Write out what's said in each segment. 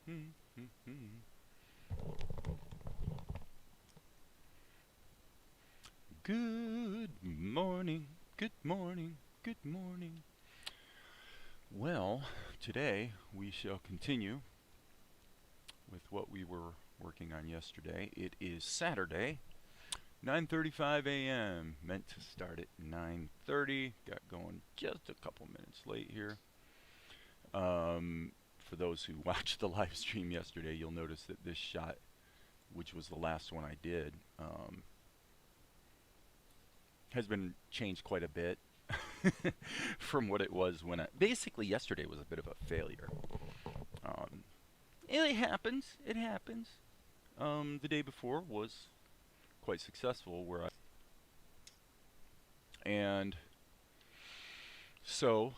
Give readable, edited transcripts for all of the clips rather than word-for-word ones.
Good morning, good morning, good morning. Well, today we shall continue with what we were working on yesterday. It is Saturday, 9:35 a.m. Meant to start at 9:30. Got going just a couple minutes late here. For those who watched the live stream yesterday, you'll notice that this shot, which was the last one I did, has been changed quite a bit from what it was when basically yesterday was a bit of a failure. It happens. It happens. The day before was quite successful, and so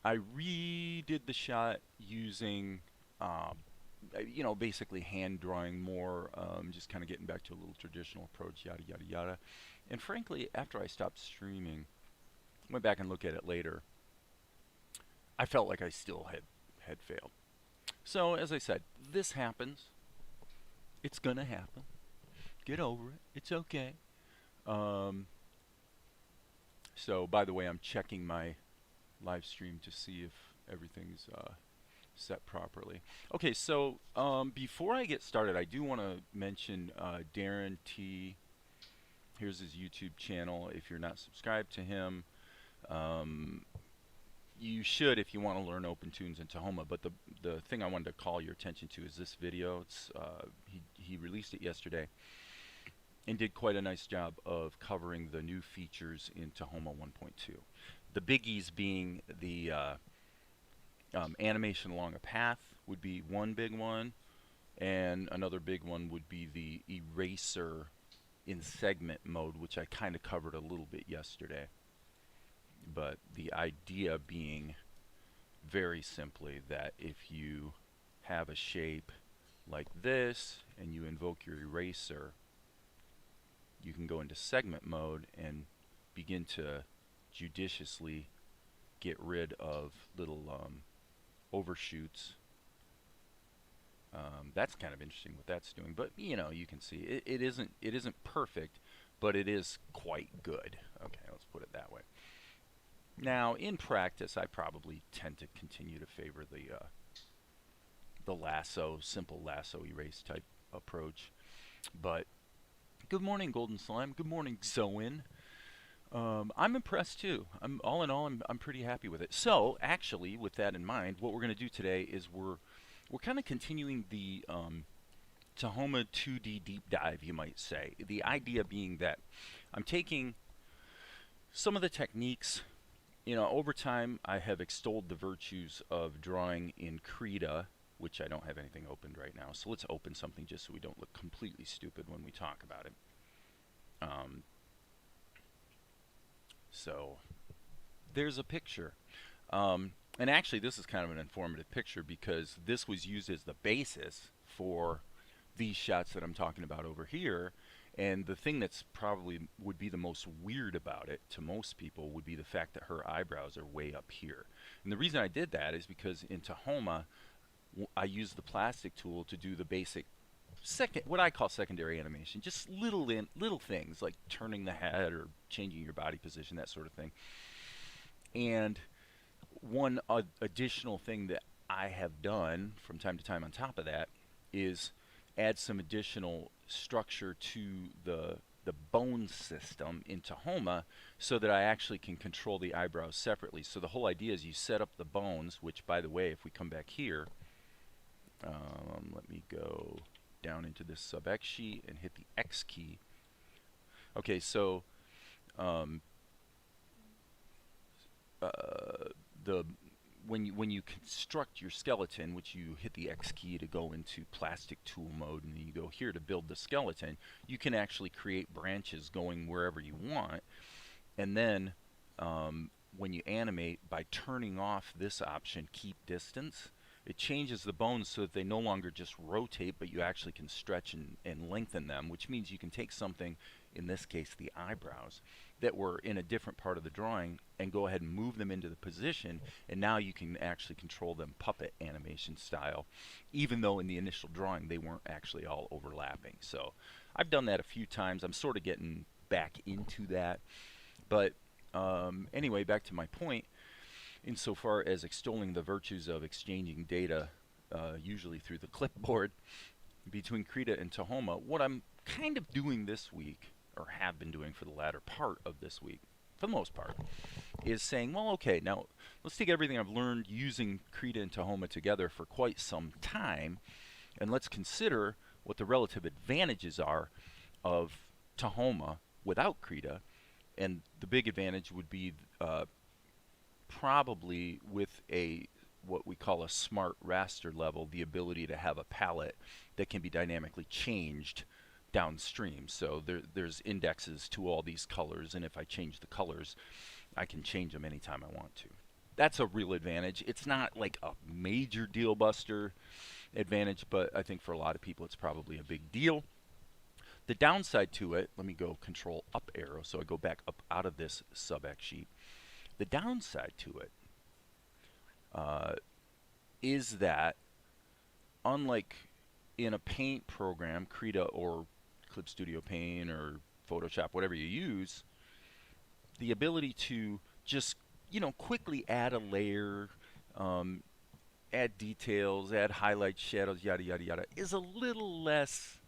I redid the shot using, basically hand drawing more, just kind of getting back to a little traditional approach, yada yada yada. And frankly, after I stopped streaming, went back and looked at it later, I felt like I still had failed. So as I said, this happens. It's gonna happen. Get over it. It's okay. So by the way, I'm checking my live stream to see if everything's set properly. Okay, so before I get started, I do want to mention Darren T. Here's his YouTube channel. If you're not subscribed to him, you should if you want to learn OpenToonz and Tahoma. But the thing I wanted to call your attention to is this video. It's he released it yesterday and did quite a nice job of covering the new features in Tahoma 1.2. The biggies being the animation along a path would be one big one, and another big one would be the eraser in segment mode, which I kind of covered a little bit yesterday. But the idea being very simply that if you have a shape like this and you invoke your eraser, you can go into segment mode and begin to judiciously get rid of little overshoots. That's kind of interesting what that's doing, but you can see it isn't perfect, but it is quite good. Okay, let's put it that way. Now, in practice, I probably tend to continue to favor the lasso, simple lasso erase type approach. But good morning, Golden Slime. Good morning, Zoin. I'm impressed too. All in all, I'm pretty happy with it. So, actually, with that in mind, what we're going to do today is we're kind of continuing the Tahoma2d deep dive, you might say. The idea being that I'm taking some of the techniques. Over time, I have extolled the virtues of drawing in Krita, which I don't have anything opened right now. So let's open something just so we don't look completely stupid when we talk about it. So there's a picture. And actually, this is kind of an informative picture because this was used as the basis for these shots that I'm talking about over here. And the thing that's probably would be the most weird about it to most people would be the fact that her eyebrows are way up here. And the reason I did that is because in Tahoma, I used the plastic tool to do the basic what I call secondary animation, just little things like turning the head or changing your body position, that sort of thing. And one additional thing that I have done from time to time on top of that is add some additional structure to the bone system in Tahoma so that I actually can control the eyebrows separately. So the whole idea is you set up the bones, which, by the way, if we come back here, let me go down into this sub X sheet and hit the X key. Okay, so when you construct your skeleton, which you hit the X key to go into plastic tool mode, and you go here to build the skeleton, you can actually create branches going wherever you want. And then when you animate, by turning off this option, keep distance, it changes the bones so that they no longer just rotate, but you actually can stretch and lengthen them, which means you can take something, in this case the eyebrows, that were in a different part of the drawing and go ahead and move them into the position, and now you can actually control them puppet animation style, even though in the initial drawing they weren't actually all overlapping. So I've done that a few times. I'm sort of getting back into that. But anyway, back to my point, insofar as extolling the virtues of exchanging data, usually through the clipboard, between Krita and Tahoma, what I'm kind of doing this week, or have been doing for the latter part of this week, for the most part, is saying, well, okay, now let's take everything I've learned using Krita and Tahoma together for quite some time, and let's consider what the relative advantages are of Tahoma without Krita. And the big advantage would be probably with a what we call a smart raster level, the ability to have a palette that can be dynamically changed downstream. So there's indexes to all these colors, and if I change the colors, I can change them anytime I want to. That's a real advantage. It's not like a major deal buster advantage, but I think for a lot of people it's probably a big deal. The downside to it, let me go control up arrow so I go back up out of this sub-X sheet. The downside to it is that unlike in a paint program, Krita or Clip Studio Paint or Photoshop, whatever you use, the ability to just, quickly add a layer, add details, add highlights, shadows, yada, yada, yada, is a little less,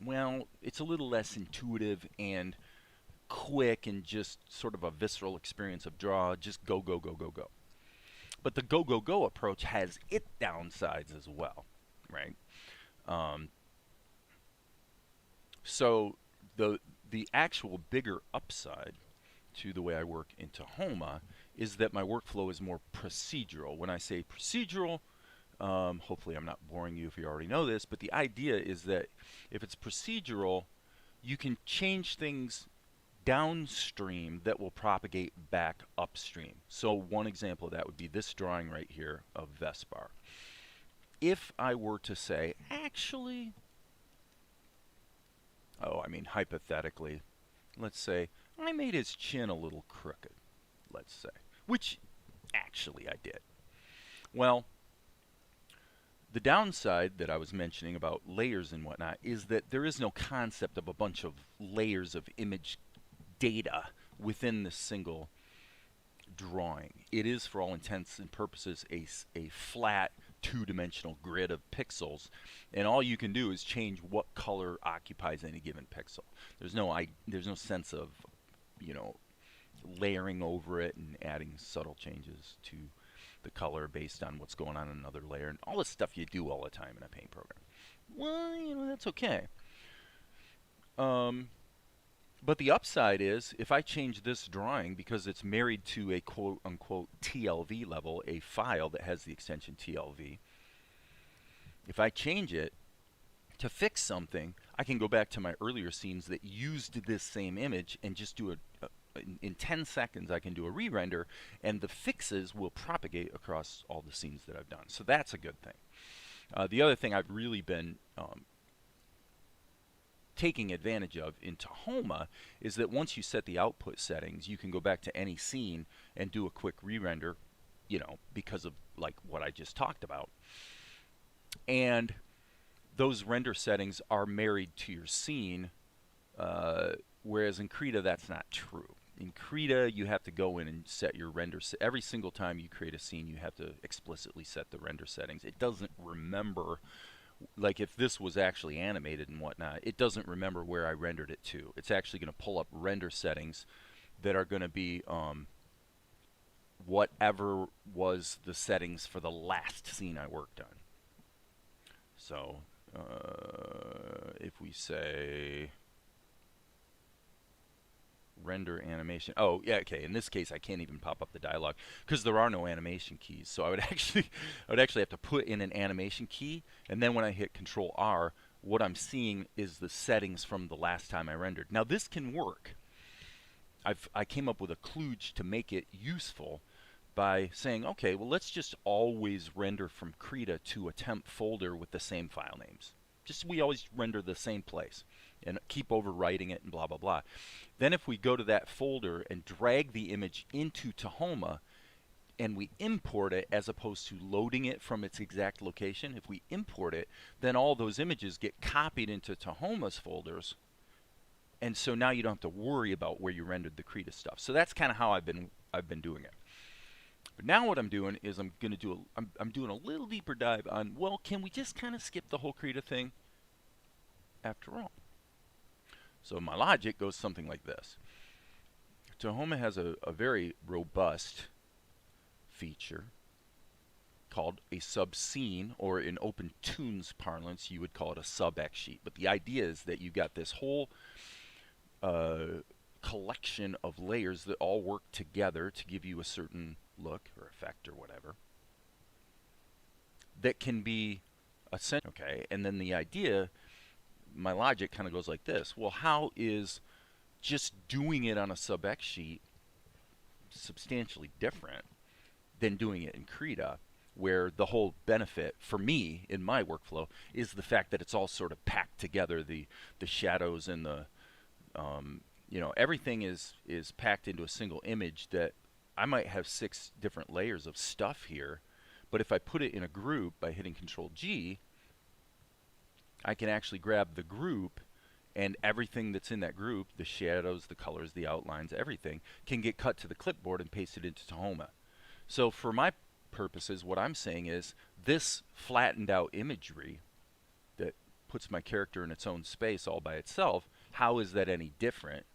well, it's a little less intuitive and quick and just sort of a visceral experience of draw, just go, go, go, go, go. But the go, go, go approach has its downsides as well, right? So the actual bigger upside to the way I work in Tahoma is that my workflow is more procedural. When I say procedural, hopefully I'm not boring you if you already know this, but the idea is that if it's procedural, you can change things downstream that will propagate back upstream. So one example of that would be this drawing right here of Vespar. If I were to say, actually, hypothetically, let's say I made his chin a little crooked, let's say, which actually I did. Well, the downside that I was mentioning about layers and whatnot is that there is no concept of a bunch of layers of image data within this single drawing. It is, for all intents and purposes, a flat two-dimensional grid of pixels, and all you can do is change what color occupies any given pixel. There's no sense of, layering over it and adding subtle changes to the color based on what's going on in another layer and all the stuff you do all the time in a paint program. Well, that's okay. But the upside is, if I change this drawing, because it's married to a quote-unquote TLV level, a file that has the extension TLV, if I change it to fix something, I can go back to my earlier scenes that used this same image and just do in 10 seconds I can do a re-render, and the fixes will propagate across all the scenes that I've done. So that's a good thing. The other thing I've really been taking advantage of in Tahoma is that once you set the output settings, you can go back to any scene and do a quick re-render, because of like what I just talked about. And those render settings are married to your scene, whereas in Krita that's not true. In Krita, you have to go in and set your render. Every single time you create a scene, you have to explicitly set the render settings. It doesn't remember, like if this was actually animated and whatnot, it doesn't remember where I rendered it to. It's actually going to pull up render settings that are going to be whatever was the settings for the last scene I worked on. So if we say render animation, oh yeah, okay, in this case I can't even pop up the dialog because there are no animation keys. So I would actually have to put in an animation key, and then when I hit Control R, what I'm seeing is the settings from the last time I rendered. Now this can work. I came up with a kludge to make it useful by saying, okay, well let's just always render from Krita to a temp folder with the same file names. Just we always render the same place. and keep overwriting it and blah, blah, blah. Then if we go to that folder and drag the image into Tahoma, and we import it as opposed to loading it from its exact location, if we import it, then all those images get copied into Tahoma's folders. And so now you don't have to worry about where you rendered the Krita stuff. So that's kind of how I've been doing it. But now what I'm doing is I'm doing a little deeper dive on, well, can we just kind of skip the whole Krita thing after all? So my logic goes something like this. Tahoma has a very robust feature called a subscene, or in OpenToonz parlance, you would call it a sub-X sheet. But the idea is that you've got this whole collection of layers that all work together to give you a certain look or effect or whatever that can be okay. And then the idea, my logic kind of goes like this. Well, how is just doing it on a sub-X sheet substantially different than doing it in Krita, where the whole benefit for me in my workflow is the fact that it's all sort of packed together, the shadows and the you know, everything is packed into a single image. That I might have 6 different layers of stuff here, but if I put it in a group by hitting Control G, I can actually grab the group, and everything that's in that group, the shadows, the colors, the outlines, everything can get cut to the clipboard and pasted into Tahoma. So for my purposes, what I'm saying is this flattened out imagery that puts my character in its own space all by itself, how is that any different?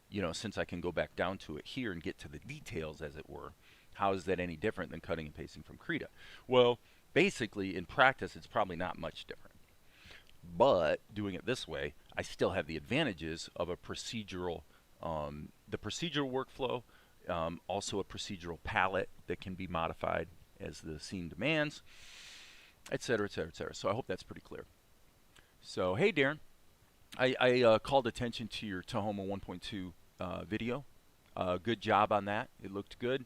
You know, since I can go back down to it here and get to the details, as it were, how is that any different than cutting and pasting from Krita? Well, basically, in practice, it's probably not much different. But doing it this way, I still have the advantages of a procedural, the procedural workflow, also a procedural palette that can be modified as the scene demands, etc., etc., etc. So I hope that's pretty clear. So, hey, Darren. I called attention to your Tahoma 1.2 video. Good job on that. It looked good.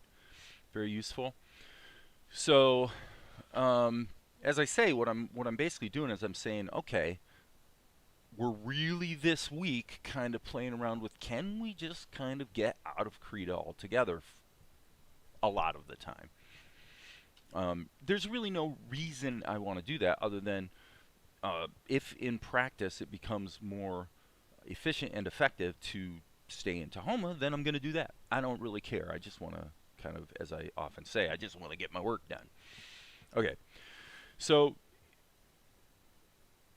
Very useful. So, as I say, what I'm basically doing is I'm saying, okay, we're really this week kind of playing around with, can we just kind of get out of Krita altogether a lot of the time? There's really no reason I want to do that other than if in practice it becomes more efficient and effective to stay in Tahoma, then I'm going to do that. I don't really care. I just want to kind of, as I often say, I just want to get my work done. Okay, so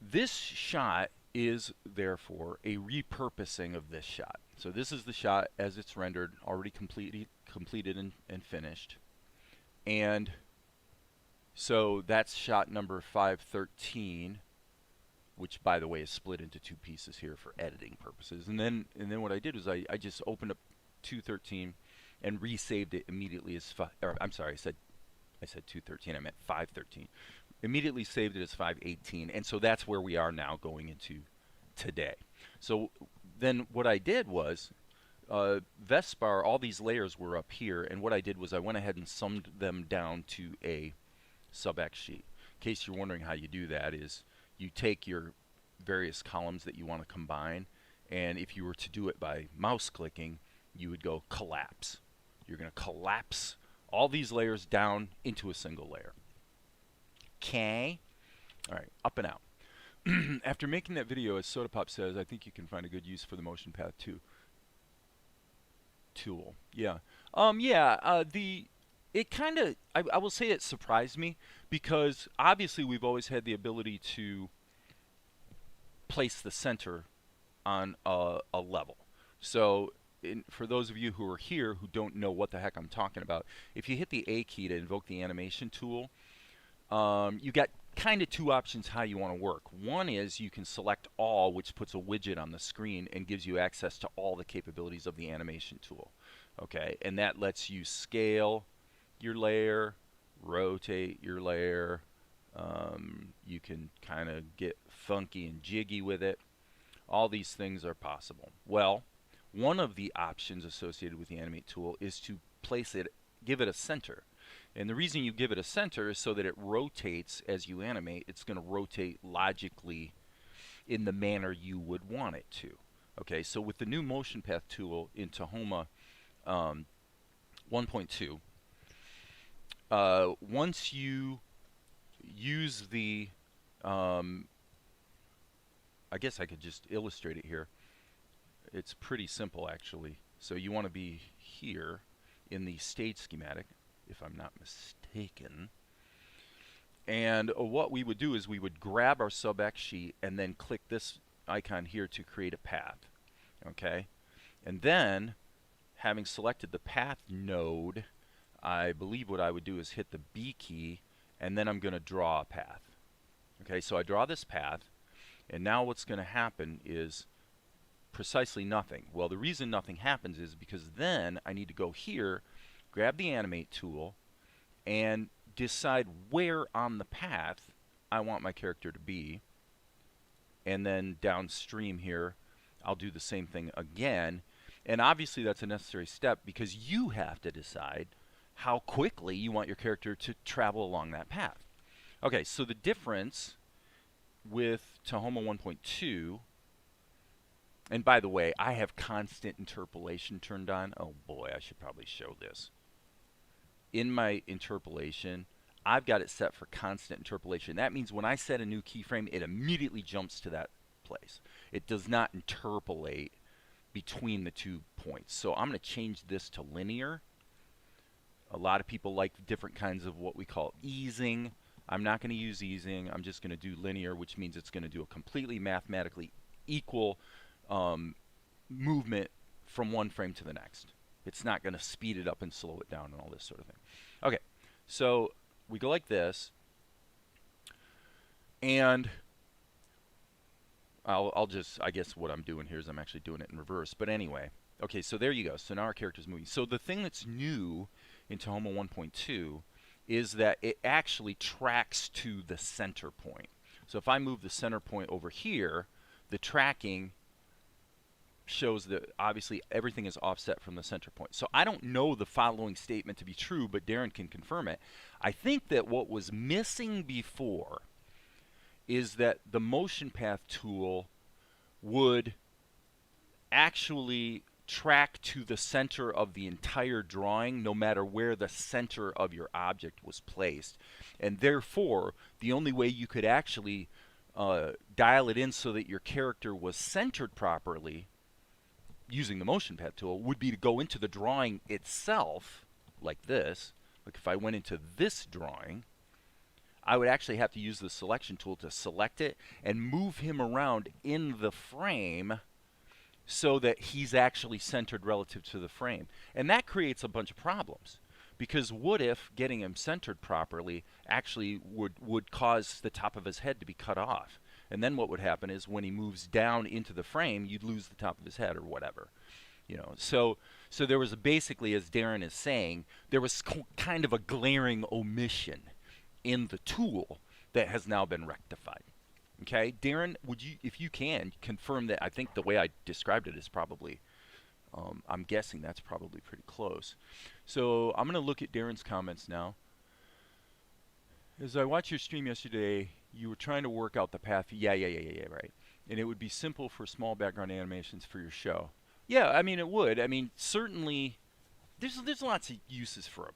this shot is therefore a repurposing of this shot. So this is the shot as it's rendered, already completed and finished. And so that's shot number 513, which by the way is split into 2 pieces here for editing purposes. And then what I did was I just opened up 213 and resaved it immediately as I'm sorry, I said 213, I meant 513. Immediately saved it as 518, and so that's where we are now going into today. So then what I did was Vespar, all these layers were up here, and what I did was I went ahead and summed them down to a sub-X sheet. In case you're wondering how you do that, is you take your various columns that you want to combine, and if you were to do it by mouse clicking, you would go collapse. You're going to collapse all these layers down into a single layer. Okay? All right, up and out. After making that video, as SodaPop says, I think you can find a good use for the motion path too. Tool. Yeah. It kind of, I will say it surprised me, because obviously we've always had the ability to place the center on a level. So for those of you who are here who don't know what the heck I'm talking about, if you hit the A key to invoke the animation tool, you got kind of 2 options how you want to work. One is you can select all, which puts a widget on the screen and gives you access to all the capabilities of the animation tool. Okay, and that lets you scale your layer, rotate your layer. You can kind of get funky and jiggy with it. All these things are possible. Well, one of the options associated with the Animate tool is to place it, give it a center. And the reason you give it a center is so that it rotates as you animate. It's going to rotate logically in the manner you would want it to. Okay, so with the new motion path tool in Tahoma 1.2, once you use the, I guess I could just illustrate it here. It's pretty simple actually. So you want to be here in the stage schematic, if I'm not mistaken. And what we would do is we would grab our sub-X sheet and then click this icon here to create a path. Okay? And then, having selected the path node, I believe what I would do is hit the B key, and then I'm going to draw a path. Okay, so I draw this path, and now what's going to happen is precisely nothing. Well, the reason nothing happens is because then I need to go here, grab the Animate tool, and decide where on the path I want my character to be. And then downstream here, I'll do the same thing again. And obviously that's a necessary step because you have to decide how quickly you want your character to travel along that path. Okay, so the difference with Tahoma 1.2, and by the way, I have constant interpolation turned on. Oh boy, I should probably show this. In my interpolation, I've got it set for constant interpolation. That means when I set a new keyframe, it immediately jumps to that place. It does not interpolate between the 2 points. So I'm going to change this to linear. A lot of people like different kinds of what we call easing. I'm not going to use easing. I'm just going to do linear, which means it's going to do a completely mathematically equal movement from one frame to the next. It's not going to speed it up and slow it down and all this sort of thing. Okay, so we go like this, and I'll just, I guess what I'm doing here is I'm actually doing it in reverse. But anyway, okay, so there you go. So now our character's moving. So the thing that's new in Tahoma 1.2 is that it actually tracks to the center point. So if I move the center point over here, the tracking shows that obviously everything is offset from the center point. So I don't know the following statement to be true, but Darren can confirm it. I think that what was missing before is that the motion path tool would actually track to the center of the entire drawing no matter where the center of your object was placed. And therefore, the only way you could actually dial it in so that your character was centered properly using the motion path tool would be to go into the drawing itself, like this. Like if I went into this drawing, I would actually have to use the selection tool to select it and move him around in the frame so that he's actually centered relative to the frame. And that creates a bunch of problems. Because what if getting him centered properly actually would cause the top of his head to be cut off? And then what would happen is when he moves down into the frame, you'd lose the top of his head or whatever. You know, so there was basically, as Darren is saying, there was kind of a glaring omission in the tool that has now been rectified. Okay, Darren, would you, if you can, confirm that? I think the way I described it is probably, I'm guessing that's probably pretty close. So I'm going to look at Darren's comments now. As I watched your stream yesterday, you were trying to work out the path. Yeah, right. And it would be simple for small background animations for your show. Yeah, I mean, it would. I mean, certainly, there's lots of uses for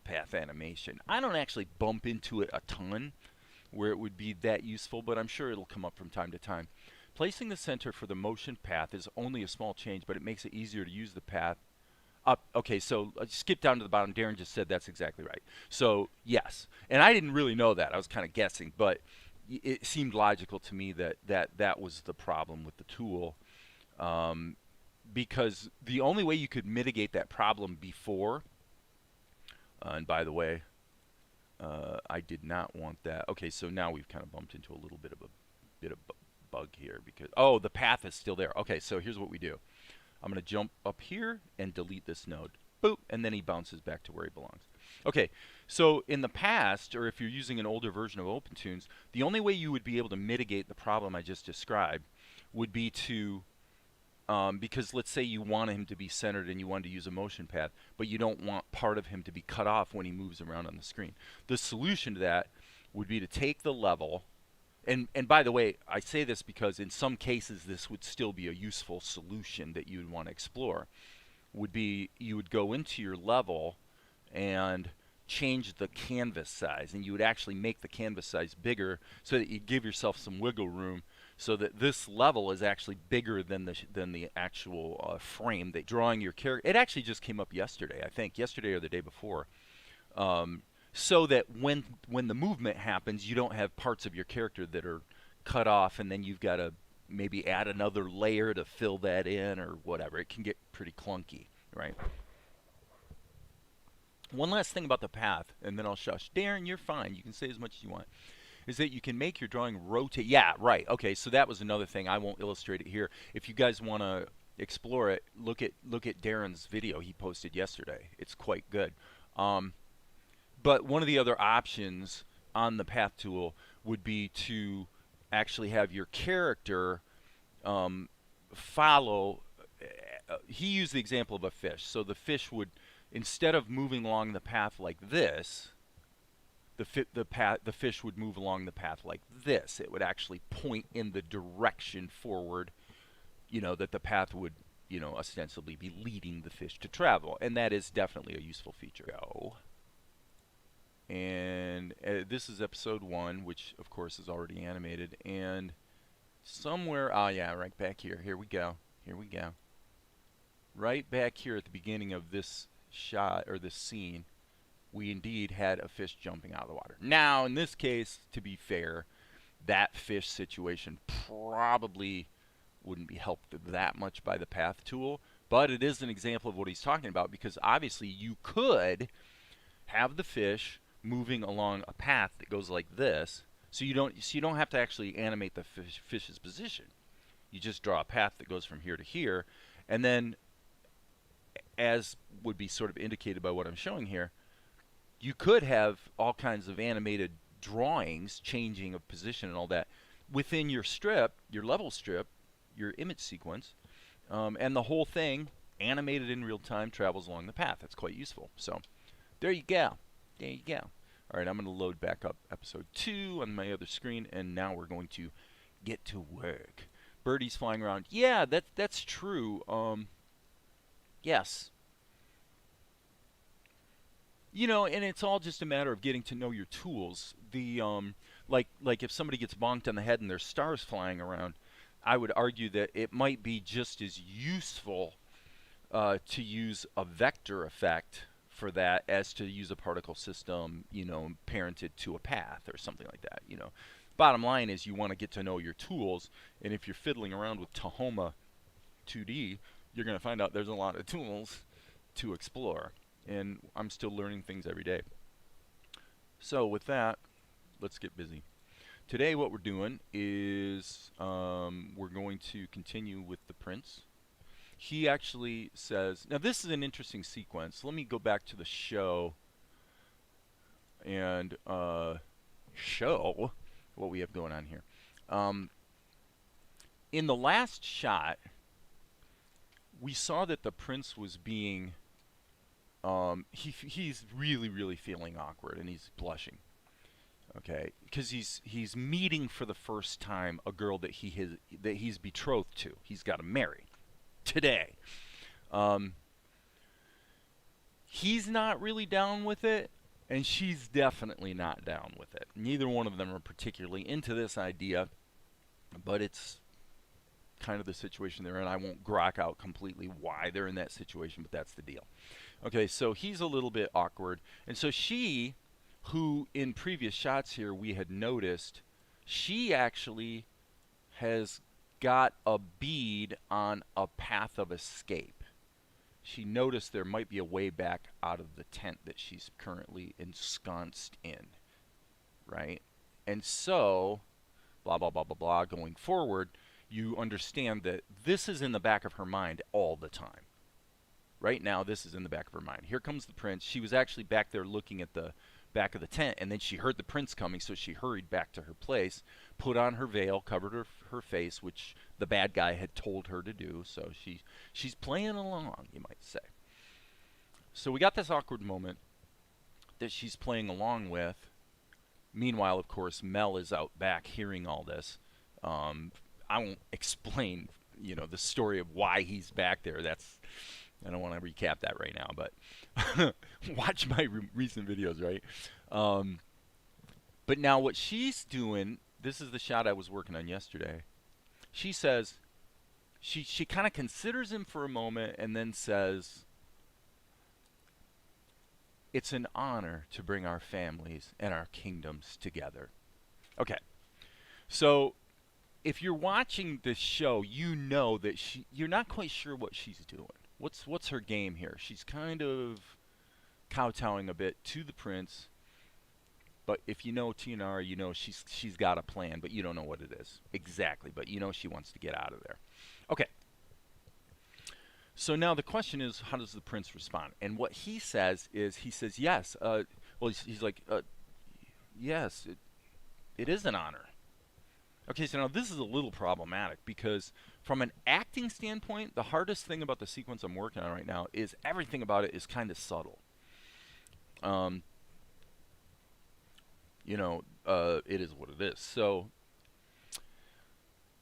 path animation. I don't actually bump into it a ton where it would be that useful, but I'm sure it'll come up from time to time. Placing the center for the motion path is only a small change, but it makes it easier to use the path up. Okay, so skip down to the bottom. Darren just said that's exactly right. So yes, and I didn't really know that. I was kind of guessing, but it seemed logical to me that was the problem with the tool, because the only way you could mitigate that problem before, and by the way, I did not want that. Okay, so now we've kind of bumped into a little bit of a bug here because, oh, the path is still there. Okay, so here's what we do. I'm going to jump up here and delete this node. Boop, and then he bounces back to where he belongs. Okay, so in the past, or if you're using an older version of OpenToonz, the only way you would be able to mitigate the problem I just described would be to, because let's say you want him to be centered and you want to use a motion path, but you don't want part of him to be cut off when he moves around on the screen. The solution to that would be to take the level And by the way, I say this because in some cases this would still be a useful solution that you would want to explore. Would be you would go into your level and change the canvas size, and you would actually make the canvas size bigger so that you give yourself some wiggle room, so that this level is actually bigger than the actual frame that drawing your character. It actually just came up yesterday, I think, yesterday or the day before. So that when the movement happens, you don't have parts of your character that are cut off, and then you've got to maybe add another layer to fill that in or whatever. It can get pretty clunky, right? One last thing about the path, and then I'll shush. Darren, you're fine. You can say as much as you want. Is that you can make your drawing rotate. Yeah, right. Okay, so that was another thing. I won't illustrate it here. If you guys want to explore it, look at Darren's video he posted yesterday. It's quite good. But one of the other options on the path tool would be to actually have your character follow. He used the example of a fish. So the fish would, instead of moving along the path like this, the fish would move along the path like this. It would actually point in the direction forward, that the path would, ostensibly be leading the fish to travel. And that is definitely a useful feature. And this is episode 1, which of course is already animated. And somewhere, yeah, right back here. Here we go. Right back here at the beginning of this shot, or this scene, we indeed had a fish jumping out of the water. Now, in this case, to be fair, that fish situation probably wouldn't be helped that much by the path tool, but it is an example of what he's talking about, because obviously you could have the fish moving along a path that goes like this, so you don't have to actually animate the fish's position. You just draw a path that goes from here to here, and then, as would be sort of indicated by what I'm showing here, you could have all kinds of animated drawings, changing of position and all that, within your strip, your level strip, your image sequence, and the whole thing, animated in real time, travels along the path. That's quite useful. So, there you go. All right, I'm going to load back up episode 2 on my other screen, and now we're going to get to work. Birdies flying around. Yeah, that's true. Yes. And it's all just a matter of getting to know your tools. The like if somebody gets bonked on the head and there's stars flying around, I would argue that it might be just as useful to use a vector effect for that as to use a particle system, parented to a path or something like that. Bottom line is you want to get to know your tools, and if you're fiddling around with Tahoma2d, you're going to find out there's a lot of tools to explore, and I'm still learning things every day. So with that, let's get busy. Today what we're doing is we're going to continue with the prints. He actually says, now this is an interesting sequence. Let me go back to the show and show what we have going on here. In the last shot, we saw that the prince was being, he's really feeling awkward, and he's blushing. Okay, because he's meeting for the first time a girl that he's betrothed to. He's got to marry today. He's not really down with it, and she's definitely not down with it. Neither one of them are particularly into this idea, but it's kind of the situation they're in. I won't grok out completely why they're in that situation, but that's the deal. Okay, so he's a little bit awkward, and so she, who in previous shots here we had noticed, she actually has got a bead on a path of escape. She noticed there might be a way back out of the tent that she's currently ensconced in, right? And so, blah, blah, blah, blah, blah, going forward, you understand that this is in the back of her mind all the time. Right now, this is in the back of her mind. Here comes the prince. She was actually back there looking at the back of the tent, and then she heard the prince coming, so she hurried back to her place, put on her veil, covered her face, which the bad guy had told her to do. So she's playing along, you might say. So we got this awkward moment that she's playing along with, Meanwhile, of course, Mel is out back hearing all this. I won't explain, the story of why he's back there. I don't want to recap that right now, but watch my recent videos, right? But now what she's doing, this is the shot I was working on yesterday. She says, she kind of considers him for a moment and then says, "It's an honor to bring our families and our kingdoms together." Okay, so if you're watching this show, you know that you're not quite sure what she's doing. What's her game here? She's kind of kowtowing a bit to the prince, but if you know TNR, you know she's got a plan, but you don't know what it is exactly. But you know she wants to get out of there. Okay. So now the question is, how does the prince respond? And what he says is, he says, yes. Well, he's like, yes, it is an honor. Okay, so now this is a little problematic because from an acting standpoint, the hardest thing about the sequence I'm working on right now is everything about it is kind of subtle. It is what it is. So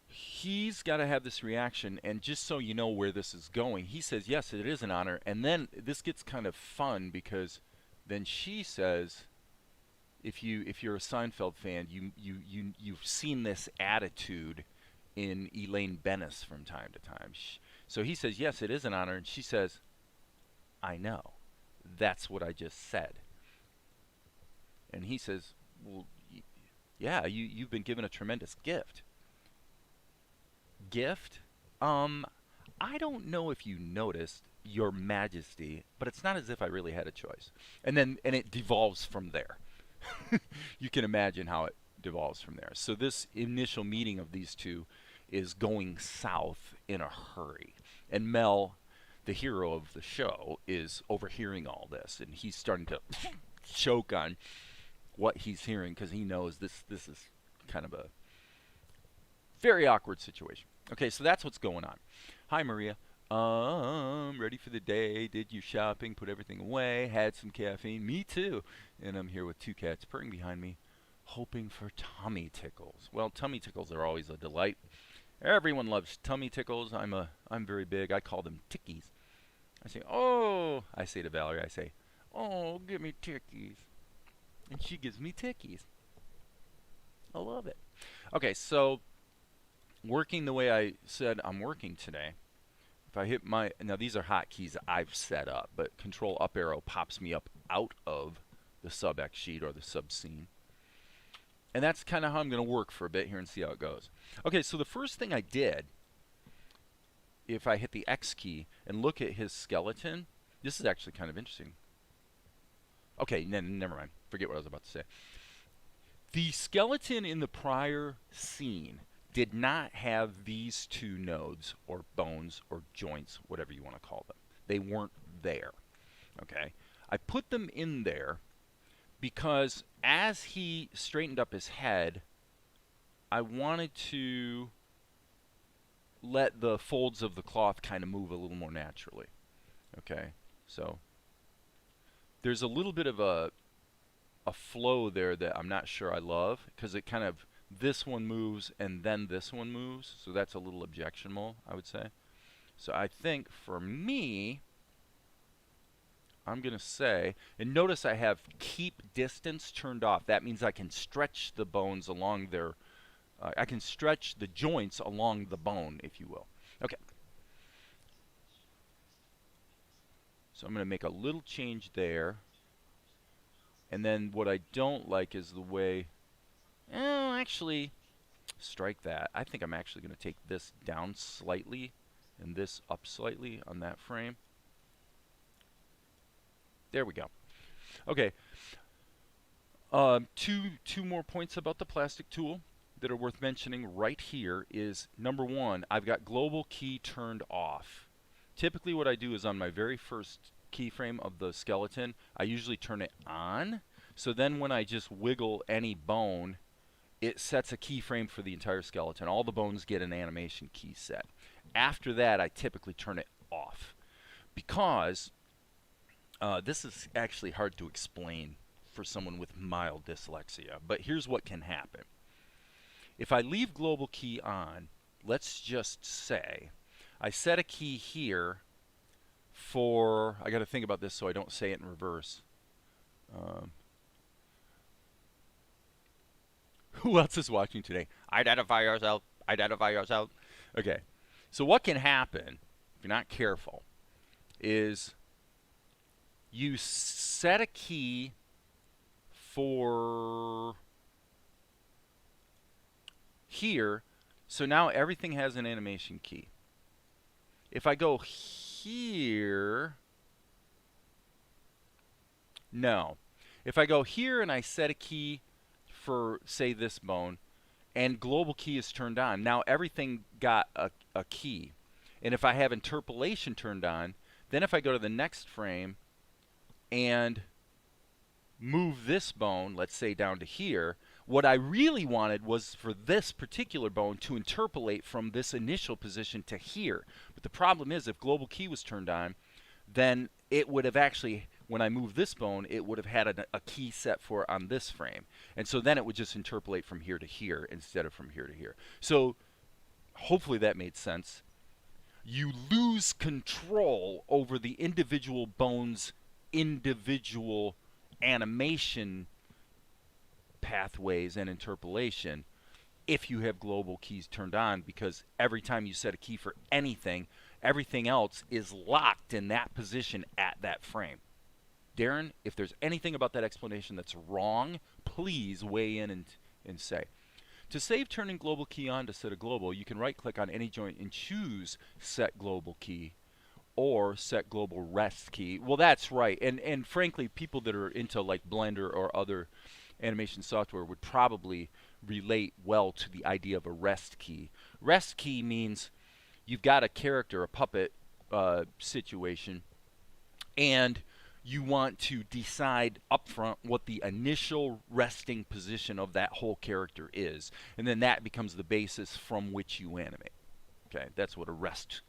he's got to have this reaction, and just so you know where this is going, he says, yes, it is an honor. And then this gets kind of fun because then she says, if you're a Seinfeld fan, you've seen this attitude in Elaine Bennis from time to time. So he says, yes, it is an honor, and she says, I know. That's what I just said. And he says, well, yeah, you've been given a tremendous gift. Gift? I don't know if you noticed, Your Majesty, but it's not as if I really had a choice. And it devolves from there. You can imagine how it devolves from there. So this initial meeting of these two is going south in a hurry. And Mel, the hero of the show, is overhearing all this, and he's starting to choke on what he's hearing because he knows this is kind of a very awkward situation. Okay, so that's what's going on. Hi, Maria. Ready for the day, did your shopping, put everything away, had some caffeine, me too. And I'm here with two cats purring behind me, hoping for tummy tickles. Well, tummy tickles are always a delight. Everyone loves tummy tickles. I'm very big. I call them tickies. I say to Valerie, oh, give me tickies. And she gives me tickies. I love it. Okay, so working the way I said I'm working today. If I hit now these are hotkeys I've set up, but Control up arrow pops me up out of the sub X sheet or the sub scene. And that's kind of how I'm going to work for a bit here and see how it goes. Okay, so the first thing I did, if I hit the X key and look at his skeleton, this is actually kind of interesting. Okay, never mind. Forget what I was about to say. The skeleton in the prior scene did not have these two nodes or bones or joints, whatever you want to call them. They weren't there. Okay? I put them in there because as he straightened up his head, I wanted to let the folds of the cloth kind of move a little more naturally. Okay? So there's a little bit of a flow there that I'm not sure I love because it kind of, this one moves and then this one moves, so that's a little objectionable, I would say. So I think for me, I'm going to say, and notice I have keep distance turned off. That means I can stretch the bones along their, I can stretch the joints along the bone, if you will. Okay. So I'm going to make a little change there. And then what I don't like is the way, actually, strike that. I think I'm actually going to take this down slightly and this up slightly on that frame. There we go. Okay. Two more points about the plastic tool that are worth mentioning right here is, number one, I've got global key turned off. Typically what I do is on my very first keyframe of the skeleton, I usually turn it on. So then when I just wiggle any bone, it sets a keyframe for the entire skeleton. All the bones get an animation key set. After that, I typically turn it off because this is actually hard to explain for someone with mild dyslexia. But here's what can happen. If I leave global key on, let's just say I set a key here for, I got to think about this so I don't say it in reverse. Who else is watching today? Identify yourself. Identify yourself. Okay. So what can happen, if you're not careful, is you set a key for here. So now everything has an animation key. If I go here, no. If I go here and I set a key for, say, this bone, and global key is turned on, now everything got a key. And if I have interpolation turned on, then if I go to the next frame and move this bone, let's say down to here, what I really wanted was for this particular bone to interpolate from this initial position to here. But the problem is, if global key was turned on, then it would have actually, when I move this bone, it would have had a key set for on this frame. And so then it would just interpolate from here to here instead of from here to here. So hopefully that made sense. You lose control over the individual bone's individual animation pathways and interpolation if you have global keys turned on, because every time you set a key for anything, everything else is locked in that position at that frame. Darren, if there's anything about that explanation that's wrong, please weigh in and say. To save turning global key on to set a global, you can right-click on any joint and choose Set Global Key or Set Global Rest Key. Well, that's right. And frankly, people that are into like Blender or other animation software would probably relate well to the idea of a rest key. Rest key means you've got a character, a puppet situation, and you want to decide upfront what the initial resting position of that whole character is, and then that becomes the basis from which you animate. Okay, that's what a rest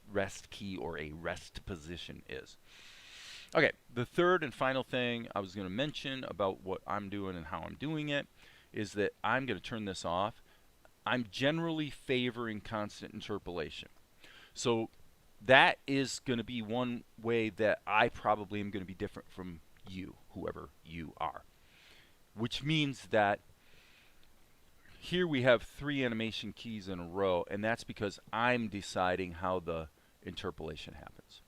key or a rest position is. Okay, the third and final thing I was going to mention about what I'm doing and how I'm doing it is that I'm going to turn this off. I'm generally favoring constant interpolation. So that is going to be one way that I probably am going to be different from you, whoever you are. Which means that here we have 3 animation keys in a row, and that's because I'm deciding how the interpolation happens.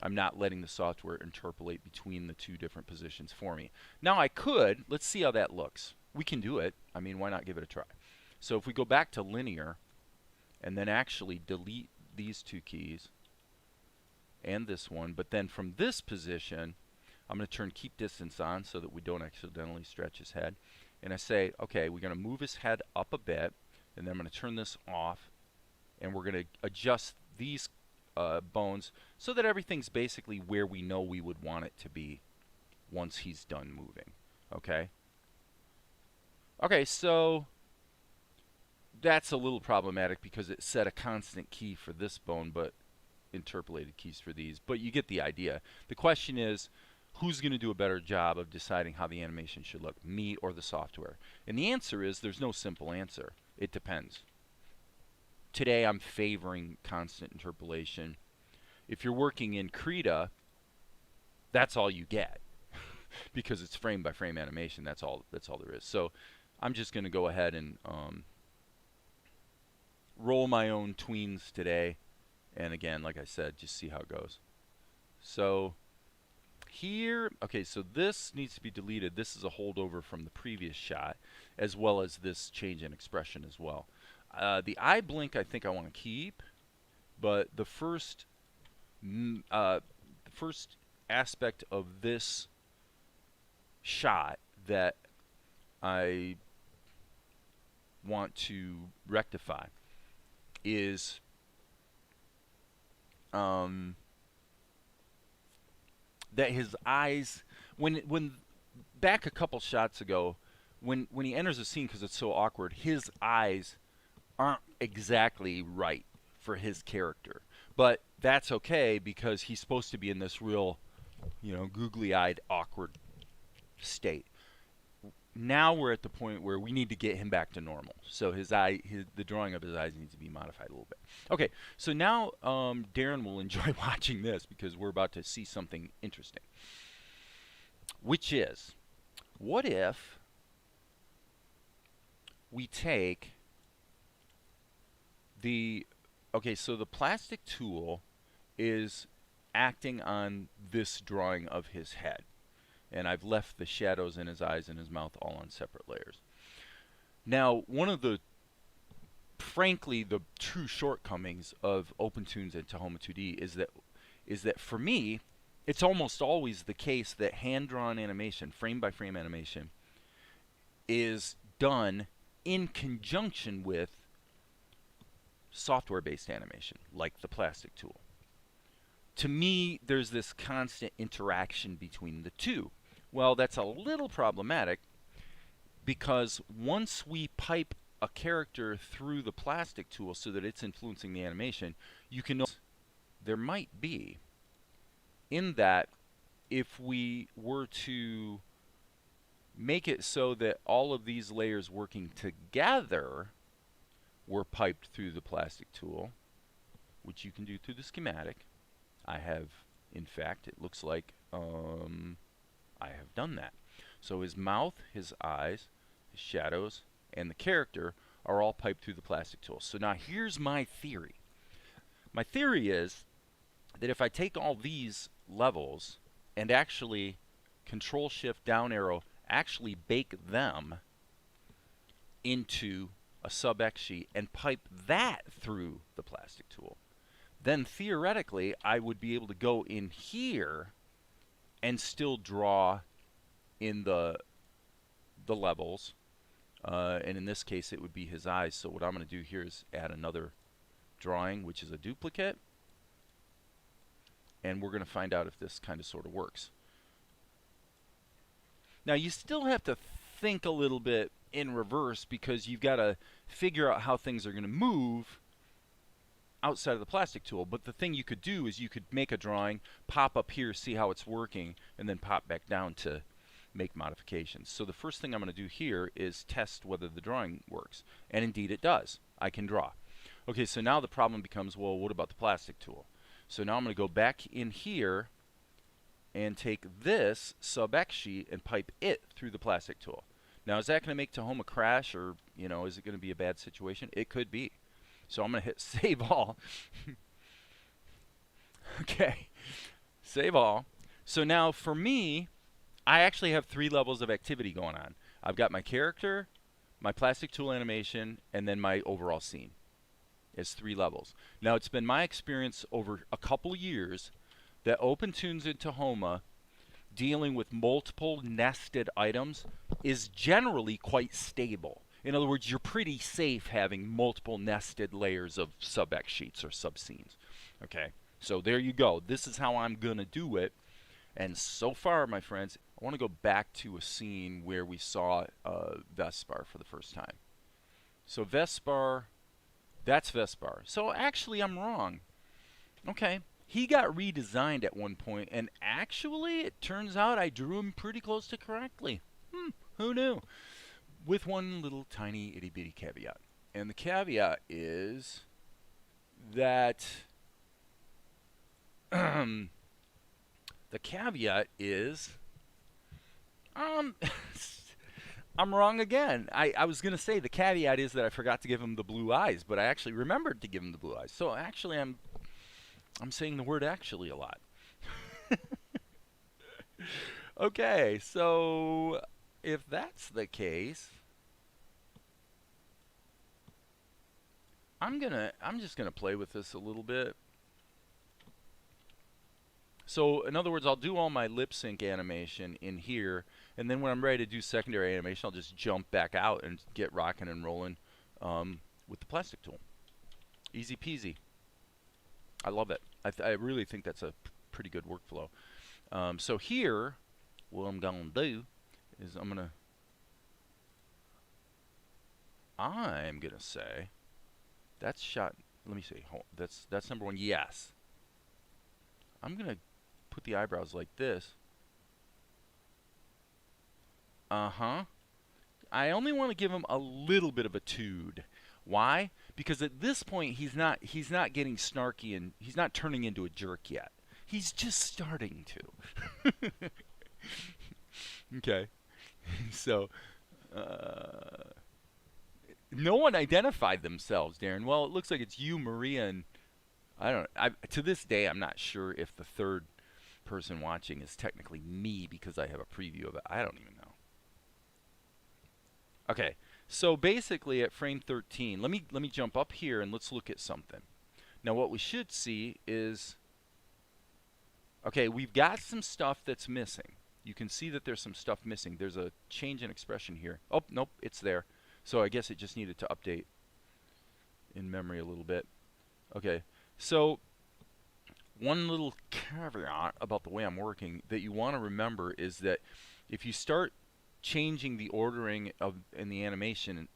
I'm not letting the software interpolate between the 2 different positions for me. Now I could, let's see how that looks. We can do it. I mean, why not give it a try? So if we go back to linear and then actually delete these 2 keys and this one, but then from this position, I'm going to turn keep distance on so that we don't accidentally stretch his head. And I say, okay, we're going to move his head up a bit, and then I'm going to turn this off, and we're going to adjust these bones so that everything's basically where we know we would want it to be once he's done moving. Okay? Okay, so that's a little problematic because it set a constant key for this bone, but interpolated keys for these. But you get the idea. The question is, who's going to do a better job of deciding how the animation should look, me or the software? And the answer is there's no simple answer. It depends. Today I'm favoring constant interpolation. If you're working in Krita, that's all you get because it's frame by frame animation. That's all there is. So I'm just going to go ahead and roll my own tweens today. And again, like I said, just see how it goes. So here, okay, so this needs to be deleted. This is a holdover from the previous shot, as well as this change in expression as well. The eye blink I think I want to keep, but the first aspect of this shot that I want to rectify is that his eyes, when back a couple shots ago, when he enters a scene, because it's so awkward, his eyes aren't exactly right for his character. But that's okay because he's supposed to be in this real, you know, googly-eyed, awkward state. now we're at the point where we need to get him back to normal. So the drawing of his eyes needs to be modified a little bit. Okay, so now Darren will enjoy watching this because we're about to see something interesting. Which is, what if we take okay, so the plastic tool is acting on this drawing of his head. And I've left the shadows in his eyes and his mouth all on separate layers. Now, one of the, frankly, the true shortcomings of OpenToonz and Tahoma2d is that for me, it's almost always the case that hand-drawn animation, frame-by-frame animation, is done in conjunction with software-based animation, like the plastic tool. To me, there's this constant interaction between the two. Well, that's a little problematic because once we pipe a character through the plastic tool so that it's influencing the animation, you can notice there might be in that if we were to make it so that all of these layers working together were piped through the plastic tool, which you can do through the schematic. I have, in fact, it looks like I have done that. So his mouth, his eyes, his shadows, and the character are all piped through the plastic tool. So now here's my theory. My theory is that if I take all these levels and actually Control-Shift down arrow, actually bake them into a sub-X sheet and pipe that through the plastic tool, then theoretically I would be able to go in here and still draw in the levels. And in this case, it would be his eyes. So what I'm going to do here is add another drawing, which is a duplicate. And we're going to find out if this kind of sort of works. Now, you still have to think a little bit in reverse because you've got to figure out how things are going to move outside of the plastic tool. But the thing you could do is you could make a drawing, pop up here, see how it's working, and then pop back down to make modifications. So the first thing I'm going to do here is test whether the drawing works. And indeed it does. I can draw. Okay, so now the problem becomes, well, what about the plastic tool? So now I'm going to go back in here and take this sub-X sheet and pipe it through the plastic tool. Now, is that going to make Tahoma crash, or, you know, is it going to be a bad situation? It could be. So I'm going to hit Save All. Okay, Save All. So now for me, I actually have 3 levels of activity going on. I've got my character, my plastic tool animation, and then my overall scene. It's 3 levels. Now, it's been my experience over a couple years that OpenToonz and Tahoma, dealing with multiple nested items, is generally quite stable. In other words, you're pretty safe having multiple nested layers of sub-X sheets or sub-scenes. Okay, so there you go. This is how I'm going to do it. And so far, my friends, I want to go back to a scene where we saw Vespar for the first time. So Vespar, that's Vespar. So actually, I'm wrong. Okay, he got redesigned at one point, and actually, it turns out I drew him pretty close to correctly. Who knew? With one little tiny itty-bitty caveat. And the caveat is that the caveat is I'm wrong again. I was going to say the caveat is that I forgot to give him the blue eyes, but I actually remembered to give him the blue eyes. So actually I'm saying the word actually a lot. Okay, so if that's the case, I'm just gonna play with this a little bit. So in other words, I'll do all my lip sync animation in here, and then when I'm ready to do secondary animation, I'll just jump back out and get rocking and rolling with the plastic tool. Easy peasy. I love it. I really think that's a pretty good workflow. So here, what I'm gonna do is I'm gonna say that's shot. Let me see. That's number 1. Yes. I'm gonna put the eyebrows like this. I only want to give him a little bit of a tood. Why? Because at this point he's not getting snarky and he's not turning into a jerk yet. He's just starting to. Okay. So no one identified themselves, Darren. Well, it looks like it's you, Maria, and I don't know. To this day, I'm not sure if the third person watching is technically me because I have a preview of it. I don't even know. Okay, so basically at frame 13, let me jump up here and let's look at something. Now what we should see is, okay, we've got some stuff that's missing. You can see that there's some stuff missing. There's a change in expression here. Oh, nope, it's there. So I guess it just needed to update in memory a little bit. Okay, so one little caveat about the way I'm working that you want to remember is that if you start changing the ordering of in the animation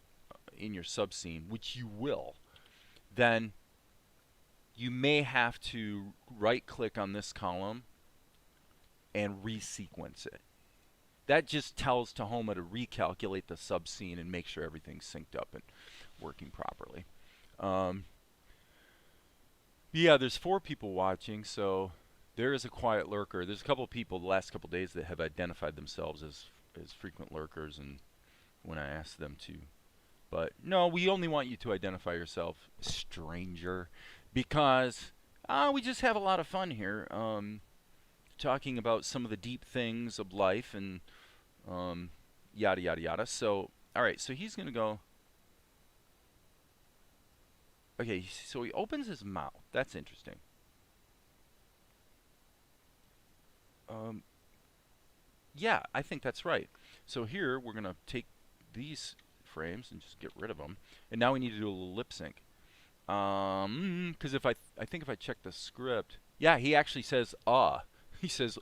in your subscene, which you will, then you may have to right-click on this column and resequence it. That just tells Tahoma to recalculate the subscene and make sure everything's synced up and working properly. Yeah, there's 4 people watching, so there is a quiet lurker. There's a couple of people the last couple of days that have identified themselves as frequent lurkers, and when I asked them to. But no, we only want you to identify yourself, stranger, because we just have a lot of fun here, talking about some of the deep things of life and yada yada yada. So, all right, so he's gonna go. Okay, so he opens his mouth. That's interesting. Yeah, I think that's right. So here we're gonna take these frames and just get rid of them, and now we need to do a little lip sync. Because if I think if I check the script, yeah, he actually says he says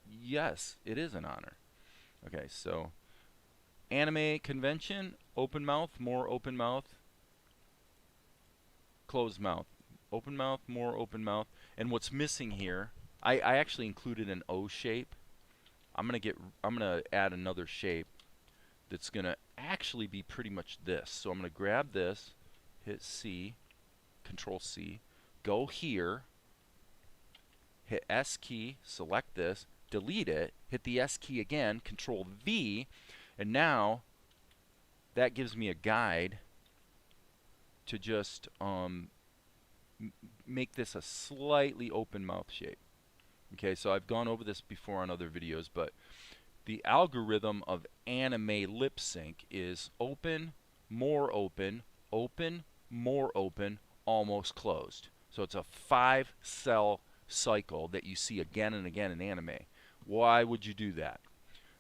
yes, it is an honor. Okay, so anime convention, open mouth, more open mouth, closed mouth, open mouth, more open mouth. And what's missing here, I actually included an O shape. I'm gonna add another shape that's gonna actually be pretty much this. So I'm gonna grab this, hit C, Control C, go here, hit S key, select this, delete it, hit the S key again, Control V, and now that gives me a guide to just make this a slightly open mouth shape. Okay, so I've gone over this before on other videos, but the algorithm of anime lip sync is open, more open, open, more open, almost closed. So it's a 5-cell cycle that you see again and again in anime. Why would you do that?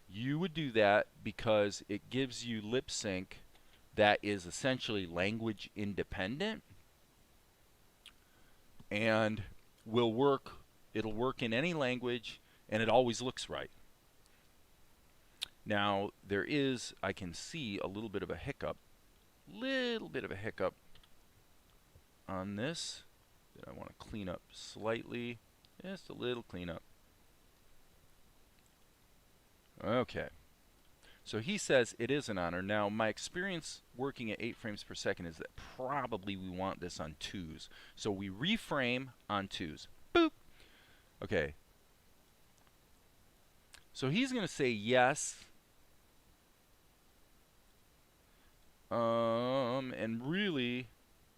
You would do that because it gives you lip sync that is essentially language independent and will work. It'll work in any language, and it always looks right. Now, there is, I can see a little bit of a hiccup on this that I want to clean up slightly. Just a little cleanup. Okay. So he says it is an honor. Now, my experience working at 8 frames per second is that probably we want this on 2s. So we reframe on 2s. Boop. Okay. So he's going to say yes. And really,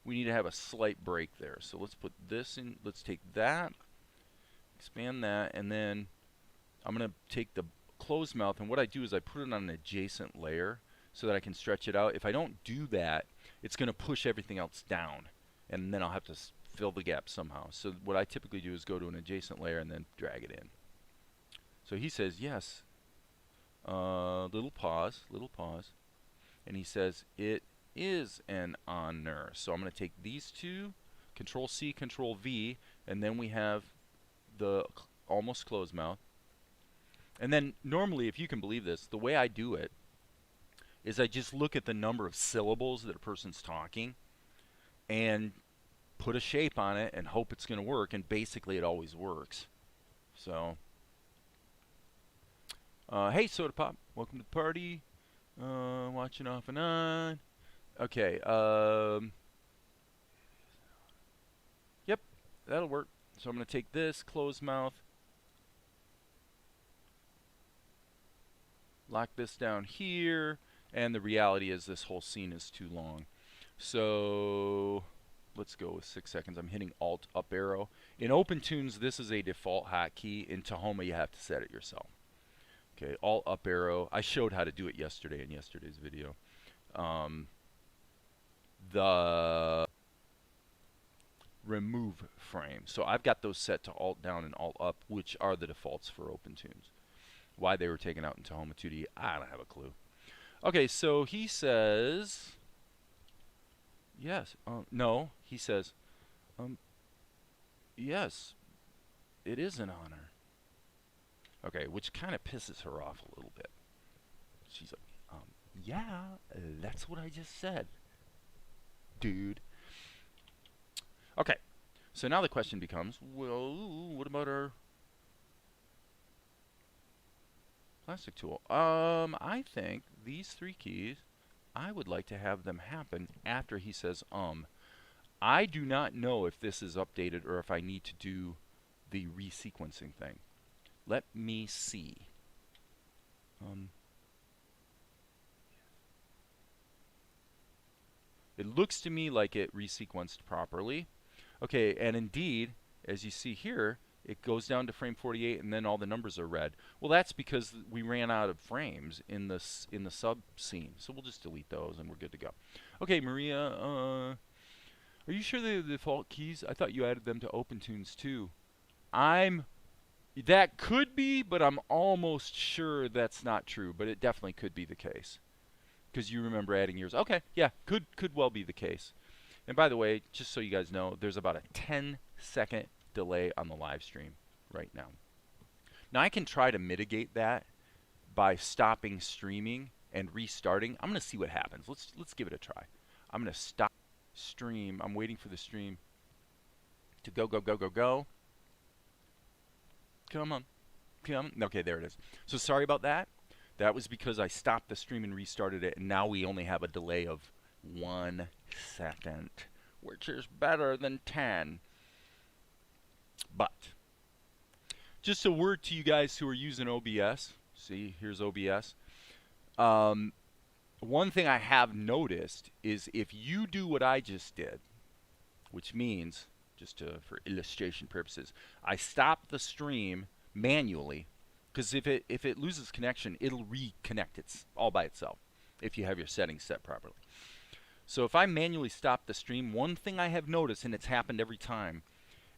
we need to have a slight break there. So let's put this in. Let's take that, expand that, and then I'm going to take the closed mouth, and what I do is I put it on an adjacent layer so that I can stretch it out. If I don't do that, it's going to push everything else down, and then I'll have to fill the gap somehow. So what I typically do is go to an adjacent layer and then drag it in. So he says yes. Little pause, and he says it is an honor. So I'm going to take these two, Control C, Control V, and then we have the almost closed mouth. And then normally, if you can believe this, the way I do it is I just look at the number of syllables that a person's talking and put a shape on it and hope it's going to work, and basically it always works. So, hey Soda Pop, welcome to the party. watching off and on. Okay, yep, that'll work. So I'm going to take this, close mouth, lock this down here, and the reality is this whole scene is too long. So let's go with 6 seconds. I'm hitting Alt up arrow. In OpenToonz, this is a default hotkey. In Tahoma, you have to set it yourself. Okay, Alt up arrow. I showed how to do it yesterday in yesterday's video. The remove frame. So I've got those set to Alt down and Alt up, which are the defaults for OpenToonz. Why they were taken out in Tahoma2d, I don't have a clue. Okay, so he says, yes, no, he says, yes, it is an honor. Okay, which kind of pisses her off a little bit. She's like, yeah, that's what I just said, dude. Okay, so now the question becomes, well, what about our plastic tool? I think these 3 keys, I would like to have them happen after he says, I do not know if this is updated or if I need to do the resequencing thing. Let me see. It looks to me like it resequenced properly. Okay, and indeed, as you see here, it goes down to frame 48 and then all the numbers are red. Well, that's because we ran out of frames in the sub scene. So we'll just delete those and we're good to go. Okay, Maria, are you sure they're the default keys? I thought you added them to OpenToonz too. That could be, but I'm almost sure that's not true, but it definitely could be the case. Because you remember adding yours. Okay, yeah, could well be the case. And by the way, just so you guys know, there's about a 10-second delay on the live stream right now. Now I can try to mitigate that by stopping streaming and restarting. I'm going to see what happens. Let's give it a try. I'm going to stop stream. I'm waiting for the stream to go. Come on. Okay, there it is. So sorry about that. That was because I stopped the stream and restarted it, and now we only have a delay of 1 second, which is better than 10. But just a word to you guys who are using OBS. See, here's OBS. One thing I have noticed is if you do what I just did, which means, just for illustration purposes, I stop the stream manually, because if it loses connection, it'll reconnect it all by itself if you have your settings set properly. So if I manually stop the stream, one thing I have noticed, and it's happened every time,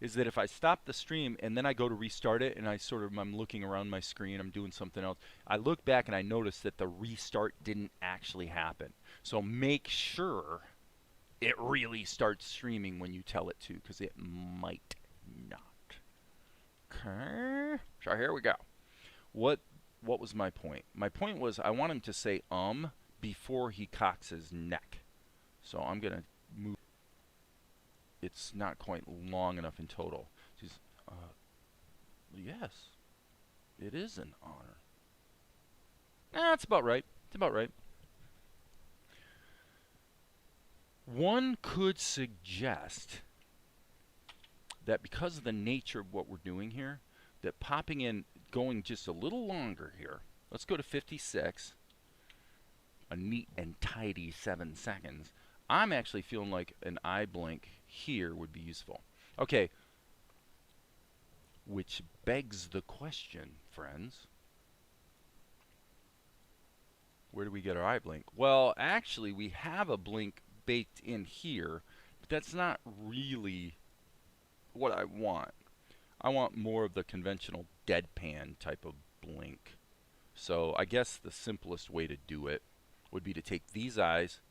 is that if I stop the stream and then I go to restart it and I'm looking around my screen, I'm doing something else, I look back and I notice that the restart didn't actually happen. So make sure it really starts streaming when you tell it to, because it might not. Okay, so here we go. What was my point? My point was I want him to say before he cocks his neck. So I'm going to move. It's not quite long enough in total. She's, yes, it is an honor. That's about right. It's about right. One could suggest that because of the nature of what we're doing here, that popping in, going just a little longer here, let's go to 56, a neat and tidy 7 seconds. I'm actually feeling like an eye blink here would be useful. Okay, which begs the question, friends. Where do we get our eye blink? Well, actually, we have a blink baked in here, but that's not really what I want. I want more of the conventional deadpan type of blink. So I guess the simplest way to do it would be to take these eyes,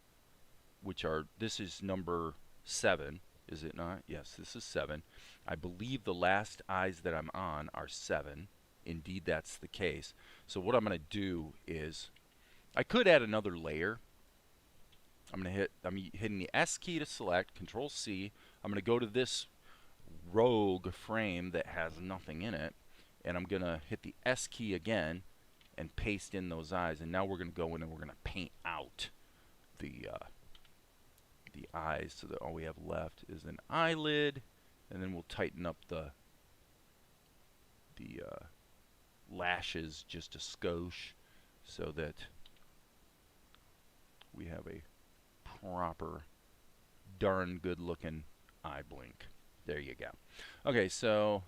which are, this is number 7, is it not? Yes, this is 7. I believe the last eyes that I'm on are 7. Indeed, that's the case. So what I'm going to do is, I could add another layer. I'm hitting the S key to select, Control C. I'm going to go to this rogue frame that has nothing in it, and I'm going to hit the S key again and paste in those eyes, and now we're going to go in and we're going to paint out the eyes so that all we have left is an eyelid, and then we'll tighten up the lashes just a skosh so that we have a proper, darn good looking eye blink. There you go. Okay, so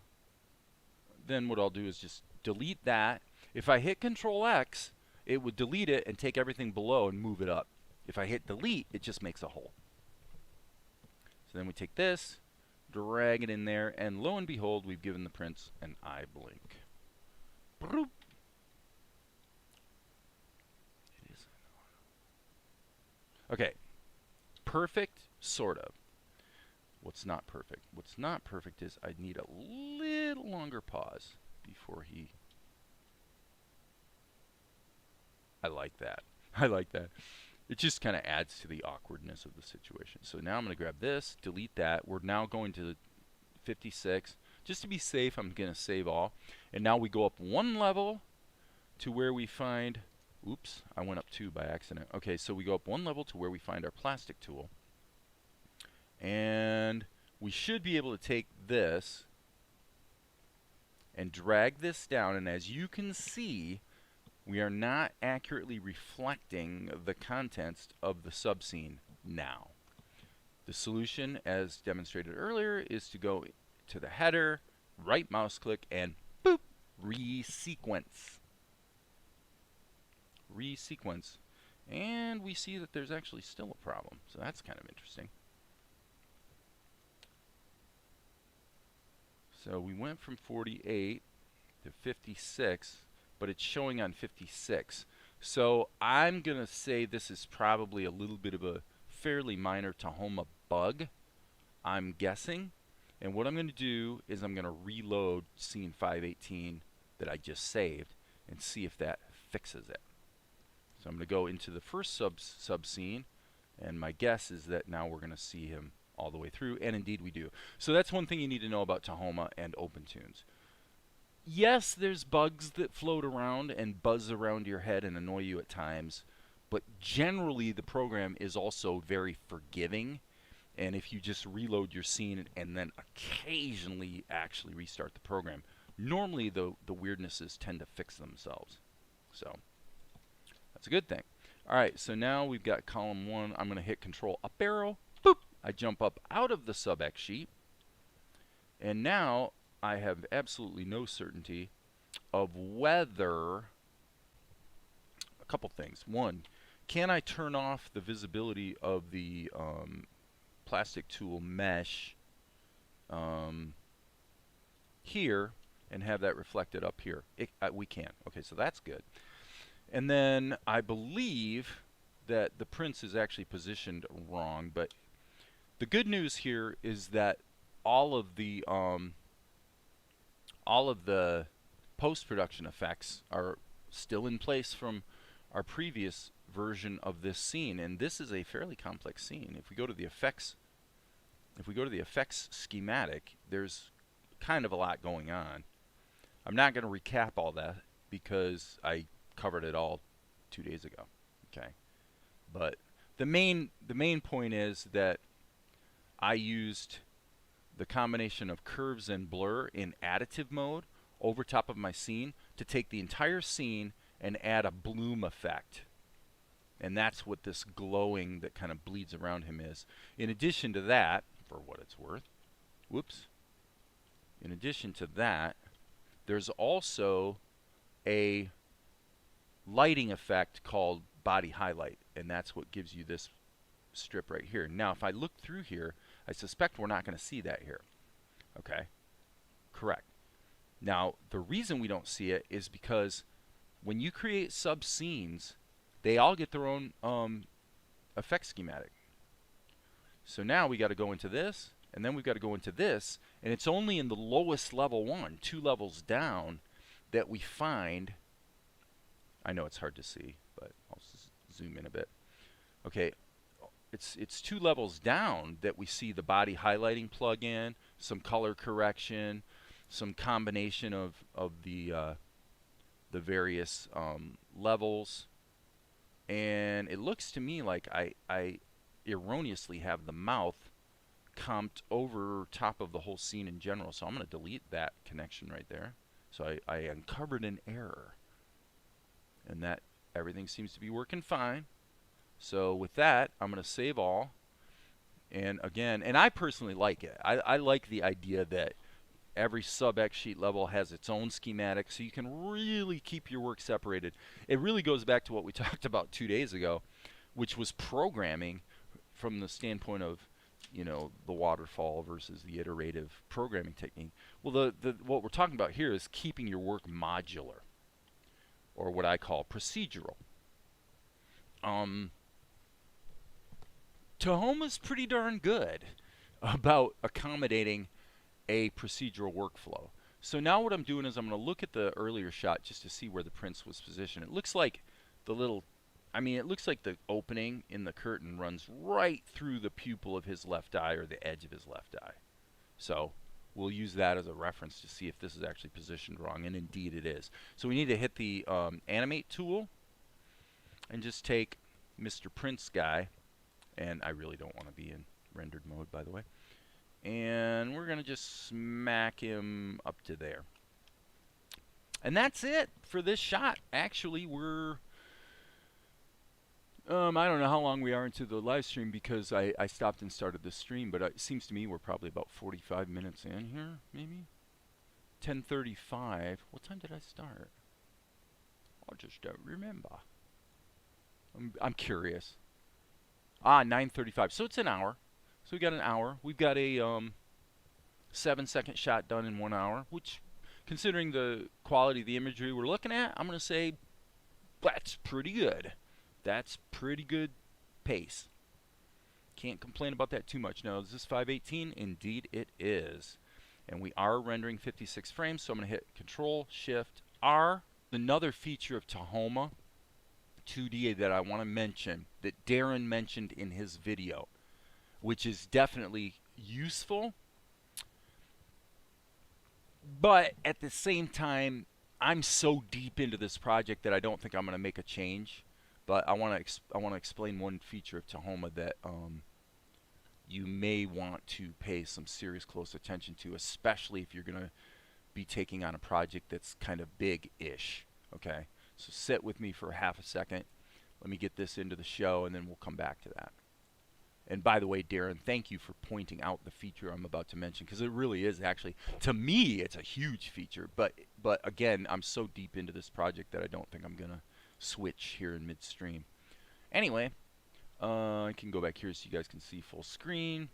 then what I'll do is just delete that. If I hit Control X, it would delete it and take everything below and move it up. If I hit delete, it just makes a hole. So then we take this, drag it in there, and lo and behold, we've given the prints an eye blink. Broop. It is. Okay. Perfect, sort of. What's not perfect? What's not perfect is I need a little longer pause before he... I like that. I like that. It just kind of adds to the awkwardness of the situation. So now I'm going to grab this, delete that. We're now going to 56. Just to be safe, I'm going to save all. And now we go up one level to where we find... Oops, I went up 2 by accident. Okay, so we go up one level to where we find our plastic tool. And we should be able to take this and drag this down. And as you can see, we are not accurately reflecting the contents of the subscene now. The solution, as demonstrated earlier, is to go to the header, right mouse click, and boop, resequence. Resequence. And we see that there's actually still a problem. So that's kind of interesting. So we went from 48 to 56, but it's showing on 56. So I'm going to say this is probably a little bit of a fairly minor Tahoma bug, I'm guessing. And what I'm going to do is I'm going to reload scene 518 that I just saved and see if that fixes it. So I'm going to go into the first sub scene, and my guess is that now we're going to see him all the way through, and indeed we do. So that's one thing you need to know about Tahoma and OpenToonz. Yes, there's bugs that float around and buzz around your head and annoy you at times, but generally the program is also very forgiving, and if you just reload your scene and then occasionally actually restart the program, normally the weirdnesses tend to fix themselves. So that's a good thing. Alright, so now we've got column 1. I'm going to hit Control up arrow. Boop! I jump up out of the sub-X sheet, and now I have absolutely no certainty of whether... A couple things. One, can I turn off the visibility of the plastic tool mesh here and have that reflected up here? We can. Okay, so that's good. And then I believe that the prints is actually positioned wrong, but the good news here is that all of the post-production effects are still in place from our previous version of this scene, and this is a fairly complex scene. If we go to the effects schematic, there's kind of a lot going on. I'm not going to recap all that because I covered it all 2 days ago. Okay, but the main point is that I used the combination of curves and blur in additive mode over top of my scene to take the entire scene and add a bloom effect. And that's what this glowing that kind of bleeds around him is. In addition to that, for what it's worth, whoops, in addition to that, there's also a lighting effect called body highlight, and that's what gives you this strip right here. Now, if I look through here, I suspect we're not going to see that here. Okay? Correct. Now, the reason we don't see it is because when you create sub-scenes, they all get their own effect schematic. So now we got to go into this, and then we've got to go into this, and it's only in the lowest level one, 2 levels down, that we find... I know it's hard to see, but I'll zoom in a bit. Okay, it's 2 levels down that we see the body highlighting plugin, some color correction, some combination of the various levels, And it looks to me like I erroneously have the mouth comped over top of the whole scene in general. So I'm going to delete that connection right there. So I uncovered an error. And that everything seems to be working fine. So with that, I'm going to save all. And again, and I personally like it. I like the idea that every sub-X sheet level has its own schematic, so you can really keep your work separated. It really goes back to what we talked about 2 days ago, which was programming from the standpoint of, you know, the waterfall versus the iterative programming technique. Well, what we're talking about here is keeping your work modular, or what I call procedural. Tahoma's pretty darn good about accommodating a procedural workflow. So now what I'm doing is I'm going to look at the earlier shot just to see where the prince was positioned. It looks like the little, I mean, it looks like the opening in the curtain runs right through the pupil of his left eye, or the edge of his left eye. So we'll use that as a reference to see if this is actually positioned wrong, and indeed it is. So we need to hit the Animate tool and just take Mr. Prince guy, and I really don't want to be in rendered mode, by the way. And we're going to just smack him up to there. And that's it for this shot. Actually, we're... I don't know how long we are into the live stream because I stopped and started the stream, but it seems to me we're probably about 45 minutes in here, maybe? 10:35. What time did I start? I just don't remember. I'm curious. 9:35. So it's an hour. So we got an hour. We've got a 7-second shot done in 1 hour, which, considering the quality of the imagery we're looking at, I'm going to say that's pretty good. That's pretty good pace. Can't complain about that too much. Now, is this 518? Indeed it is. And we are rendering 56 frames, so I'm going to hit Control-Shift-R. Another feature of Tahoma2d that I want to mention, that Darren mentioned in his video, which is definitely useful, but at the same time, I'm so deep into this project that I don't think I'm going to make a change. But I want to explain one feature of Tahoma that you may want to pay some serious close attention to, especially if you're going to be taking on a project that's kind of big-ish. Okay, so sit with me for half a second. Let me get this into the show, and then we'll come back to that. And by the way, Darren, thank you for pointing out the feature I'm about to mention, because it really is actually, to me, it's a huge feature. But again, I'm so deep into this project that I don't think I'm going to switch here in midstream. Anyway, I can go back here so you guys can see full screen.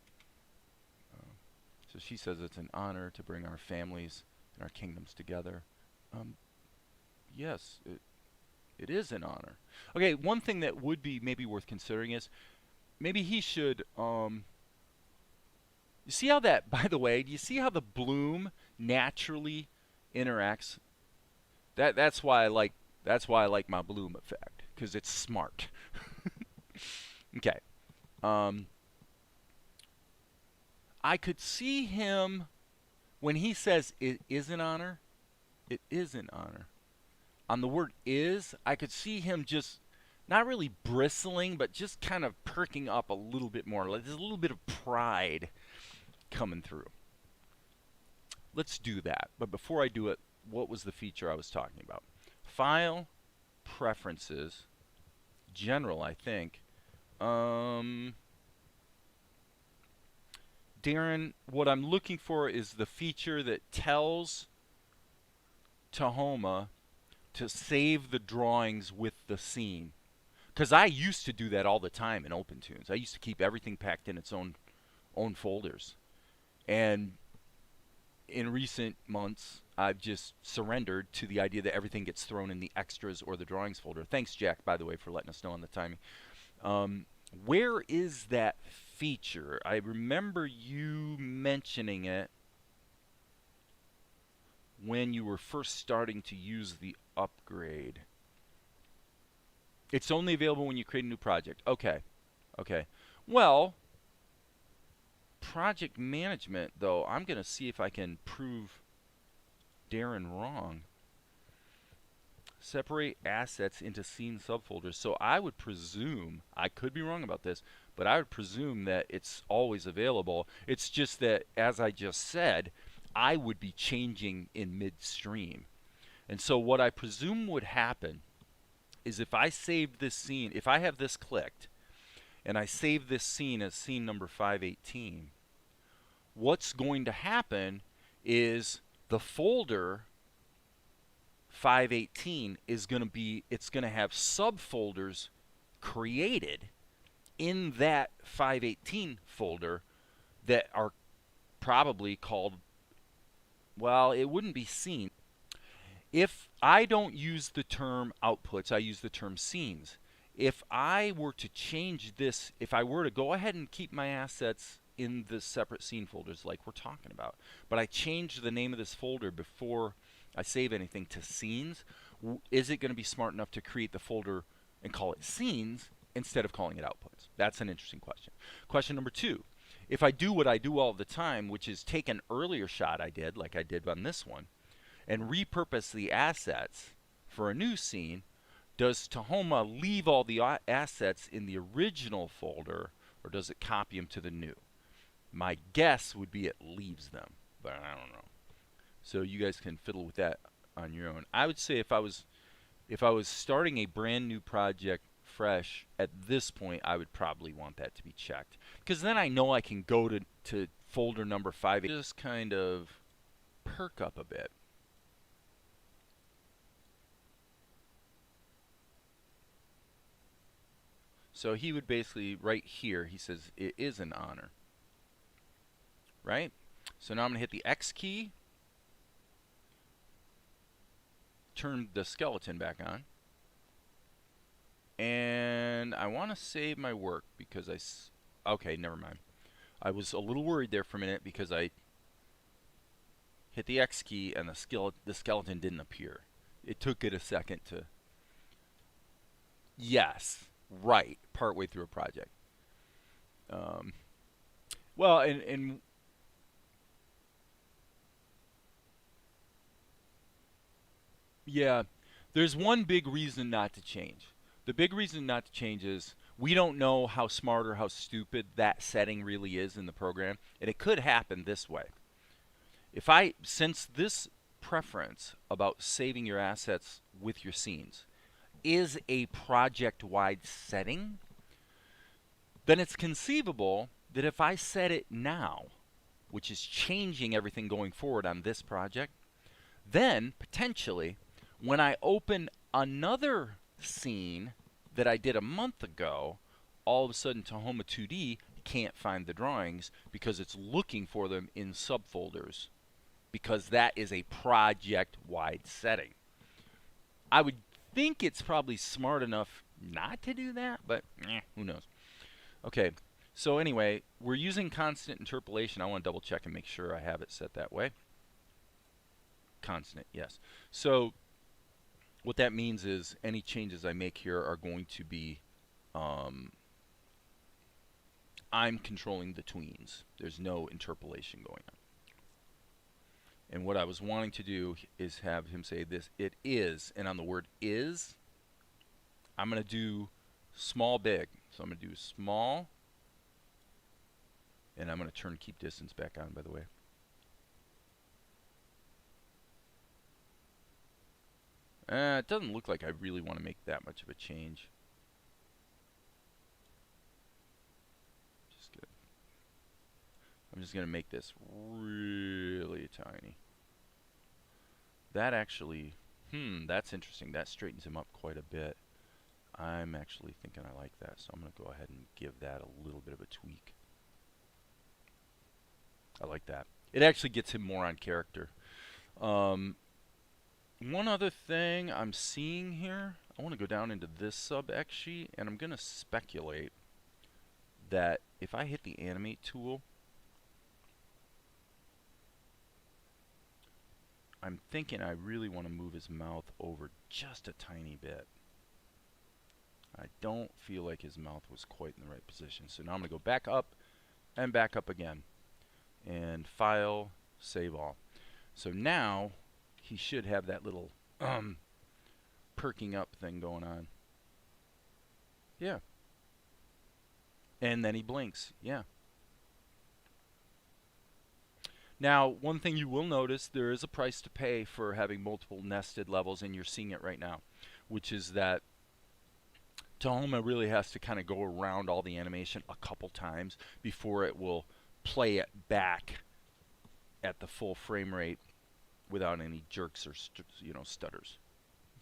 So she says it's an honor to bring our families and our kingdoms together. Yes, it is an honor. Okay, one thing that would be maybe worth considering is maybe he should, you see how that, by the way, do you see how the bloom naturally interacts? That's why I like my bloom effect, because it's smart. Okay. I could see him when he says it is an honor. It is an honor. On the word is, I could see him just not really bristling, but just kind of perking up a little bit more. Like there's a little bit of pride coming through. Let's do that. But before I do it, what was the feature I was talking about? File, Preferences, General, I think. Darren, what I'm looking for is the feature that tells Tahoma to save the drawings with the scene. Because I used to do that all the time in OpenToonz. I used to keep everything packed in its own folders. And in recent months, I've just surrendered to the idea that everything gets thrown in the extras or the drawings folder. Thanks, Jack, by the way, for letting us know on the timing. Where is that feature? I remember you mentioning it when you were first starting to use the upgrade. It's only available when you create a new project. Okay. Okay. Well, project management, though, I'm going to see if I can prove Darren wrong. separate assets into scene subfolders. So I would presume, I could be wrong about this, but I would presume that it's always available. It's just that, as I just said, I would be changing in midstream. And so what I presume would happen is if I save this scene, if I have this clicked, and I save this scene as scene number 518, what's going to happen is the folder 518 is going to be, it's going to have subfolders created in that 518 folder that are probably called, well, it wouldn't be scene. If I don't use the term outputs, I use the term scenes. If I were to change this, if I were to go ahead and keep my assets in the separate scene folders like we're talking about, but I change the name of this folder before I save anything to scenes, is it going to be smart enough to create the folder and call it scenes instead of calling it outputs? That's an interesting question. Question number 2. If I do what I do all the time, which is take an earlier shot I did, like I did on this one, and repurpose the assets for a new scene, does Tahoma leave all the assets in the original folder, or does it copy them to the new? My guess would be it leaves them, but I don't know. So you guys can fiddle with that on your own. I would say if I was starting a brand new project fresh at this point, I would probably want that to be checked, because then I know I can go to folder number 5, just kind of perk up a bit. So he would basically, right here, he says it is an honor, right? So now I'm going to hit the X key, turn the skeleton back on, and I want to save my work because okay, never mind. I was a little worried there for a minute because I hit the X key and the skeleton didn't appear. It took it a second to, yes, right, partway through a project. Well, and yeah, there's one big reason not to change. The big reason not to change is we don't know how smart or how stupid that setting really is in the program, and it could happen this way. Since this preference about saving your assets with your scenes is a project-wide setting, then it's conceivable that if I set it now, which is changing everything going forward on this project, then potentially when I open another scene that I did a month ago, all of a sudden Tahoma2d can't find the drawings because it's looking for them in subfolders, because that is a project-wide setting. I would think it's probably smart enough not to do that, but who knows. Okay, so anyway, we're using constant interpolation. I want to double check and make sure I have it set that way. Constant, yes. So what that means is any changes I make here are going to be, I'm controlling the tweens. There's no interpolation going on. And what I was wanting to do is have him say this, it is, and on the word is, I'm going to do small, big. So I'm going to do small, and I'm going to turn keep distance back on, by the way. It doesn't look like I really want to make that much of a change. I'm just going to make this really tiny. That actually, that's interesting. That straightens him up quite a bit. I'm actually thinking I like that, so I'm going to go ahead and give that a little bit of a tweak. I like that. It actually gets him more on character. One other thing I'm seeing here, I want to go down into this sub X sheet, and I'm going to speculate that if I hit the Animate tool, I'm thinking I really want to move his mouth over just a tiny bit. I don't feel like his mouth was quite in the right position. So now I'm going to go back up and back up again. And File, Save All. So now he should have that little perking up thing going on. Yeah. And then he blinks. Yeah. Now, one thing you will notice, there is a price to pay for having multiple nested levels, and you're seeing it right now, which is that Tahoma really has to kind of go around all the animation a couple times before it will play it back at the full frame rate without any jerks or stutters.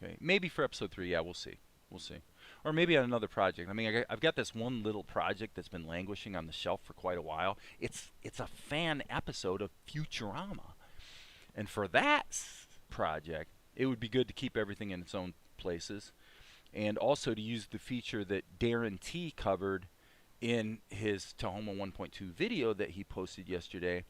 Okay, maybe for episode 3, yeah, we'll see. We'll see. Or maybe on another project. I mean, I've got this one little project that's been languishing on the shelf for quite a while. It's a fan episode of Futurama. And for that project, it would be good to keep everything in its own places. And also to use the feature that Darren T covered in his Tahoma 1.2 video that he posted yesterday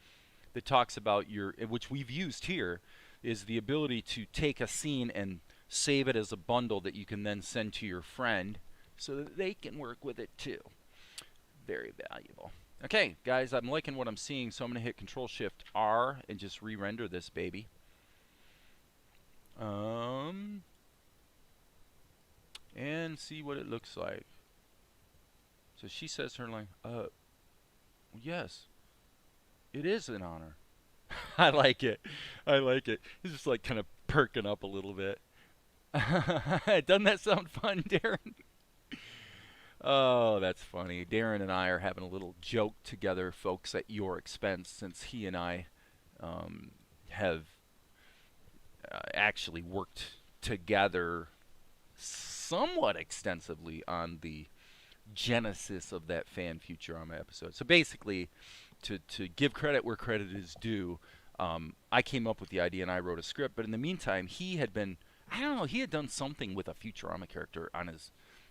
that talks about which we've used here, is the ability to take a scene and save it as a bundle that you can then send to your friend so that they can work with it too. Very valuable. Okay, guys, I'm liking what I'm seeing, so I'm going to hit Control-Shift-R and just re-render this baby. And see what it looks like. So she says her line, yes, it is an honor. I like it. I like it. It's just like kind of perking up a little bit. Doesn't that sound fun, Darren? Oh, that's funny. Darren and I are having a little joke together, folks, at your expense, since he and I have actually worked together somewhat extensively on the genesis of that fan Futurama episode. So basically, to give credit where credit is due, I came up with the idea and I wrote a script, but in the meantime, he had been, I don't know, he had done something with a Futurama character on his,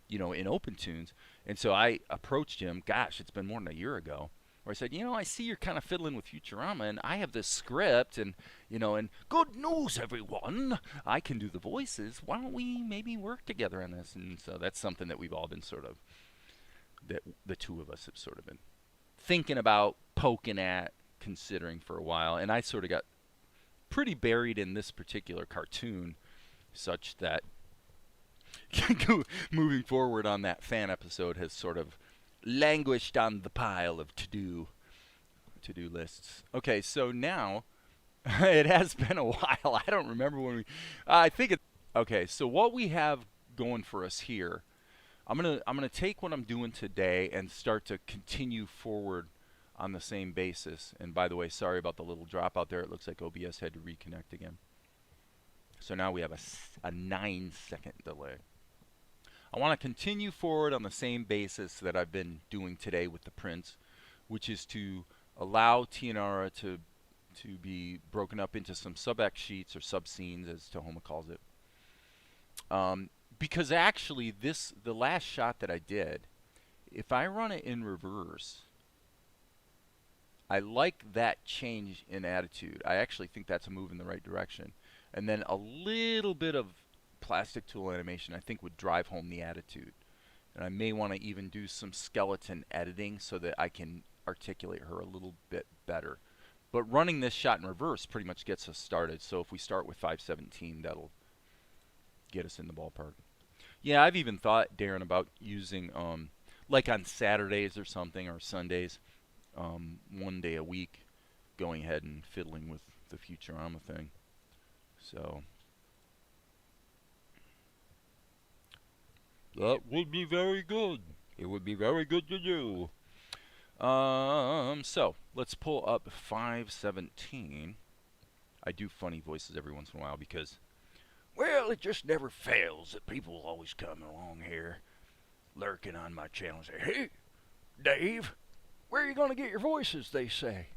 in OpenToonz, and so I approached him, gosh, it's been more than a year ago, where I said, I see you're kind of fiddling with Futurama, and I have this script, and, and good news, everyone, I can do the voices, why don't we maybe work together on this? And so that's something that we've all been that the two of us have sort of been thinking about, poking at, considering for a while, and I sort of got pretty buried in this particular cartoon, such that moving forward on that fan episode has sort of languished on the pile of to-do lists. Okay, so now it has been a while. I don't remember when I think it. Okay, so what we have going for us here, I'm gonna take what I'm doing today and start to continue forward on the same basis. And by the way, sorry about the little drop out there. It looks like OBS had to reconnect again. So now we have a 9-second delay. I want to continue forward on the same basis that I've been doing today with the prints, which is to allow Tianara to be broken up into some sub-X sheets or sub-scenes, as Tahoma calls it. Because actually, the last shot that I did, if I run it in reverse, I like that change in attitude. I actually think that's a move in the right direction. And then a little bit of plastic tool animation I think would drive home the attitude. And I may want to even do some skeleton editing so that I can articulate her a little bit better. But running this shot in reverse pretty much gets us started. So if we start with 517, that'll get us in the ballpark. Yeah, I've even thought, Darren, about using, like on Saturdays or something, or Sundays, one day a week, going ahead and fiddling with the Futurama thing. So that would be very good. It would be very good to do. So let's pull up 517. I do funny voices every once in a while because, well, it just never fails that people always come along here lurking on my channel and say, hey, Dave, where are you going to get your voices, they say.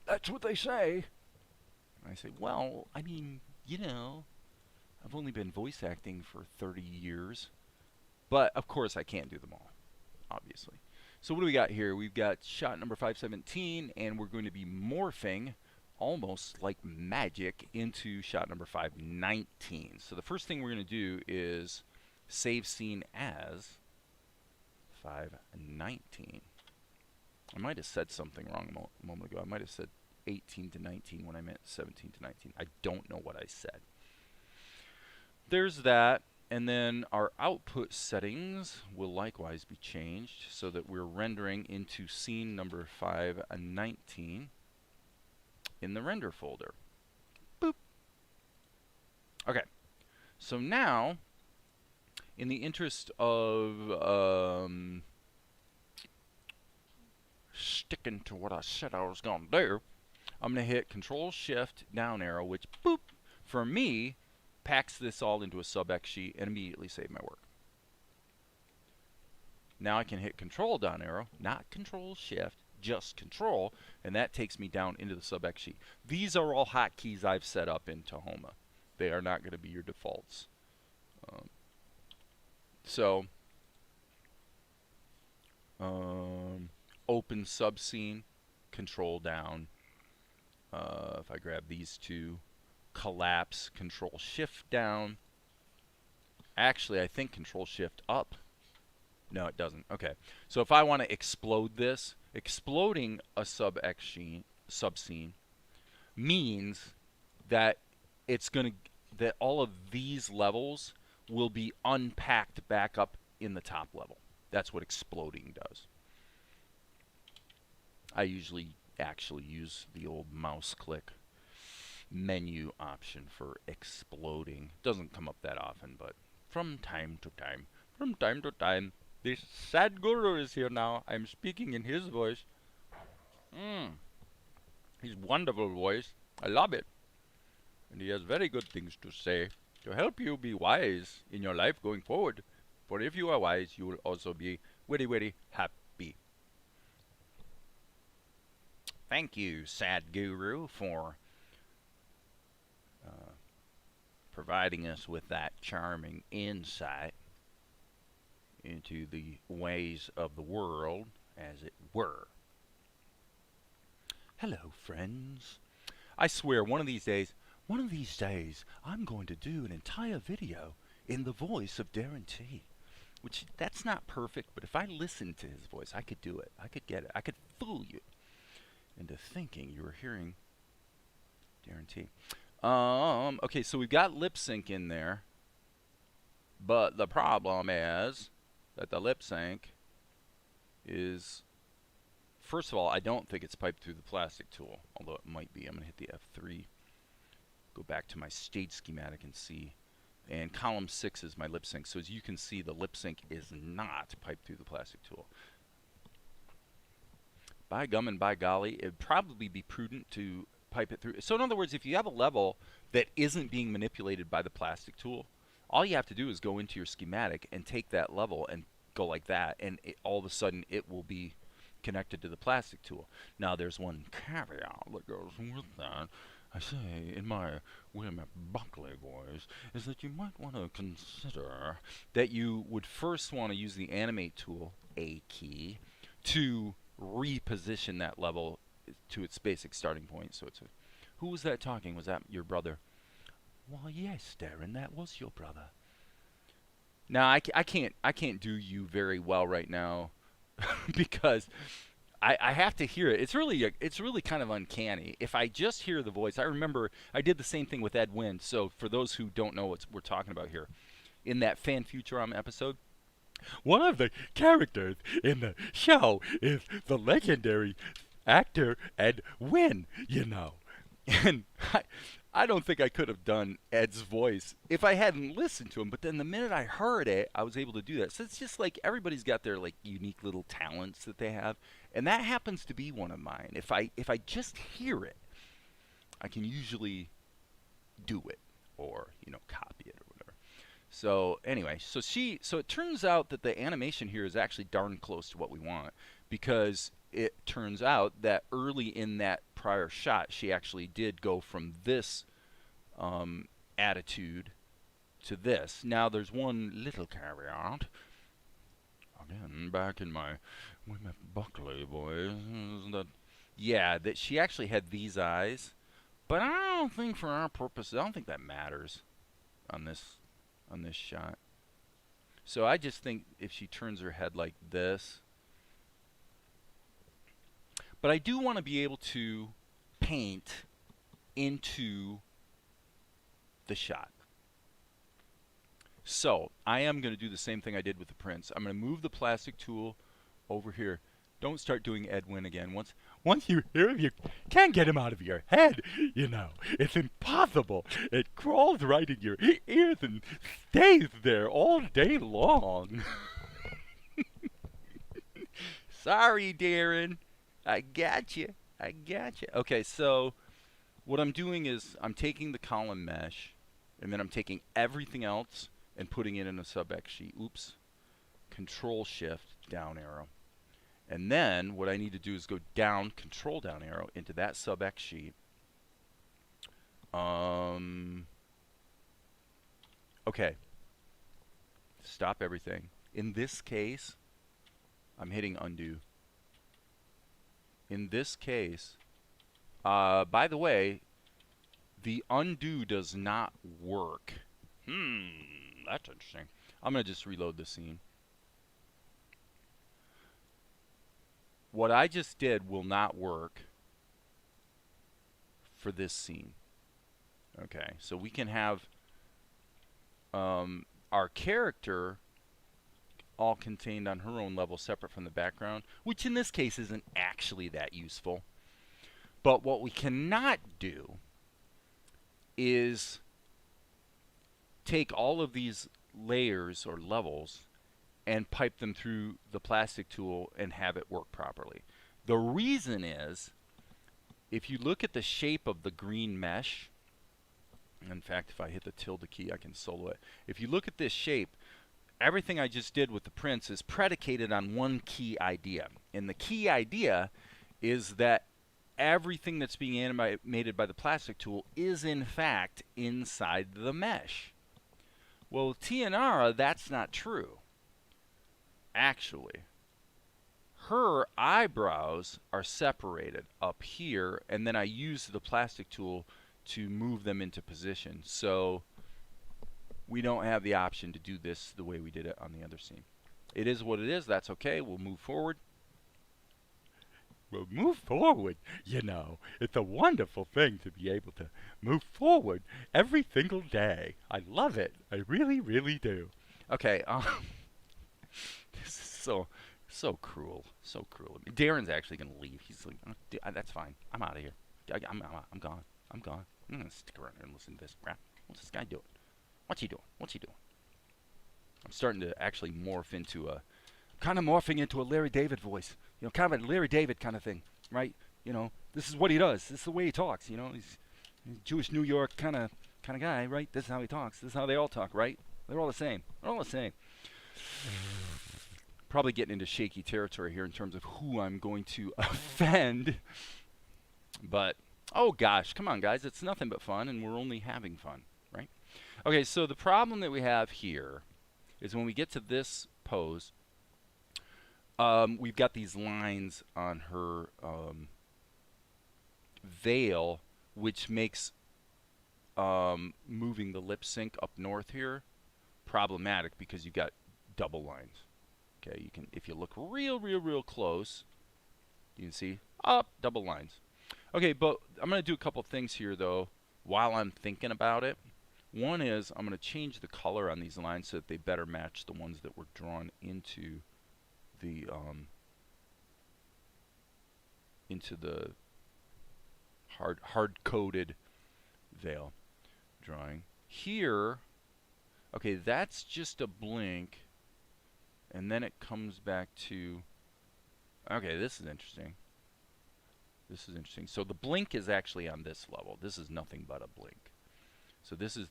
That's what they say. And I say, well, I mean, I've only been voice acting for 30 years. But, of course, I can't do them all, obviously. So what do we got here? We've got shot number 517, and we're going to be morphing almost like magic into shot number 519. So the first thing we're going to do is save scene as 519. I might have said something wrong a moment ago. I might have said 18 to 19 when I meant 17 to 19. I don't know what I said. there's that. And then our output settings will likewise be changed so that we're rendering into scene number 519 in the render folder. Boop. Okay, so now, in the interest of sticking to what I said I was going to do, I'm going to hit Control-Shift down arrow, which, boop, for me, packs this all into a sub-X sheet and immediately save my work. Now I can hit Control down arrow, not Control-Shift, just Control, and that takes me down into the sub-X sheet. These are all hotkeys I've set up in Tahoma. They are not going to be your defaults. Open subscene, Control down. If I grab these two, collapse, Control-Shift down. Actually, I think Control-Shift up. No, it doesn't. Okay. So if I want to explode this, exploding a subscene means that it's going to that all of these levels will be unpacked back up in the top level. That's what exploding does. I usually actually use the old mouse click menu option for exploding. Doesn't come up that often, but from time to time, this sad guru is here now. I'm speaking in his voice. His wonderful voice. I love it. And he has very good things to say to help you be wise in your life going forward. For if you are wise, you will also be very happy. Thank you, sad guru, for providing us with that charming insight into the ways of the world, as it were. Hello, friends. I swear, one of these days, I'm going to do an entire video in the voice of Darren T. Which, that's not perfect, but if I listened to his voice, I could do it. I could get it. I could fool you into thinking you were hearing Darren T. Okay, so we've got lip sync in there, but the problem is that the lip sync is, first of all, I don't think it's piped through the plastic tool, although it might be. I'm going to hit the F3, go back to my stage schematic and see. And column 6 is my lip sync. So as you can see, the lip sync is not piped through the plastic tool. By gum and by golly, it'd probably be prudent to pipe it through. So in other words, if you have a level that isn't being manipulated by the plastic tool, all you have to do is go into your schematic and take that level and go like that, and all of a sudden it will be connected to the plastic tool. Now there's one caveat that goes with that. I say in my William Buckley voice, is that you might want to consider that you would first want to use the Animate tool, A key, to reposition that level to its basic starting point. So it's who was that talking? Was that your brother? Well, yes, Darren, that was your brother. Now I can't do you very well right now because I have to hear it. It's really kind of uncanny. If I just hear the voice, I remember I did the same thing with Ed Wynn. So for those who don't know what we're talking about here, in that Fan Futurama episode, one of the characters in the show is the legendary actor Ed Wynn, you know. And I don't think I could have done Ed's voice if I hadn't listened to him. But then the minute I heard it, I was able to do that. So it's just like everybody's got their like unique little talents that they have, and that happens to be one of mine. If I just hear it, I can usually do it or copy it or whatever. So anyway, so it turns out that the animation here is actually darn close to what we want, because it turns out that early in that prior shot, she actually did go from this attitude to this. Now there's one little caveat. Again, back in my Buckley voice, that she actually had these eyes, but I don't think for our purposes, I don't think that matters on this shot. So I just think if she turns her head like this, but I do want to be able to paint into the shot. So I am going to do the same thing I did with the prints. I'm going to move the plastic tool over here. Don't start doing Edwin again. Once you hear him, you can't get him out of your head. You know, it's impossible. It crawls right in your ears and stays there all day long. Sorry, Darren. I got you. I got you. Okay, so what I'm doing is I'm taking the column mesh, and then I'm taking everything else and putting it in a sub-X sheet. Oops. Control-Shift, down arrow. And then what I need to do is go down, Control down arrow, into that sub-X sheet. Okay. Stop everything. In this case, I'm hitting undo. In this case, by the way, the undo does not work. That's interesting. I'm going to just reload the scene. What I just did will not work for this scene. Okay, so we can have our character all contained on her own level separate from the background, which in this case isn't actually that useful. But what we cannot do is take all of these layers or levels and pipe them through the plastic tool and have it work properly. The reason is, if you look at the shape of the green mesh, in fact, if I hit the tilde key, I can solo it. If you look at this shape, everything I just did with the prints is predicated on one key idea. And the key idea is that everything that's being animated by the plastic tool is, in fact, inside the mesh. Well, with Tianara, that's not true. Actually, her eyebrows are separated up here, and then I use the plastic tool to move them into position. So we don't have the option to do this the way we did it on the other scene. It is what it is. That's okay. We'll move forward. We'll move forward. You know, it's a wonderful thing to be able to move forward every single day. I love it. I really, really do. Okay. This is so cruel. So cruel. Darren's actually going to leave. He's like, oh, that's fine. I'm out of here. I'm gone. I'm gone. I'm going to stick around here and listen to this crap. What's this guy doing? What's he doing? What's he doing? I'm starting to actually morphing into a Larry David voice. You know, kind of a Larry David kind of thing, right? You know, this is what he does. This is the way he talks. You know, he's a Jewish New York kind of guy, right? This is how he talks. This is how they all talk, right? They're all the same. They're all the same. Probably getting into shaky territory here in terms of who I'm going to offend. But, oh gosh, come on guys, it's nothing but fun, and we're only having fun, right? Okay, so the problem that we have here is when we get to this pose, we've got these lines on her veil, which makes moving the lip sync up north here problematic because you've got double lines. Okay, you can, if you look real close, you can see up double lines. Okay, but I'm going to do a couple things here though while I'm thinking about it. One is I'm going to change the color on these lines so that they better match the ones that were drawn into the hard-coded veil drawing. Here, okay, that's just a blink, and then it comes back to, okay, this is interesting. This is interesting. So the blink is actually on this level. This is nothing but a blink. So this is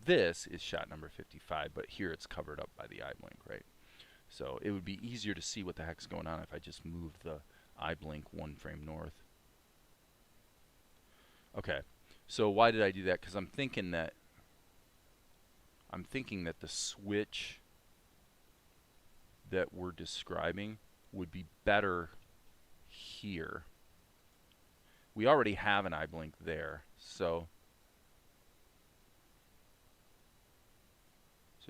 this is shot number 55, but here it's covered up by the eye blink, right? So it would be easier to see what the heck's going on if I just moved the eye blink one frame north. Okay, so why did I do that? Because I'm thinking that the switch that we're describing would be better here. We already have an eye blink there, so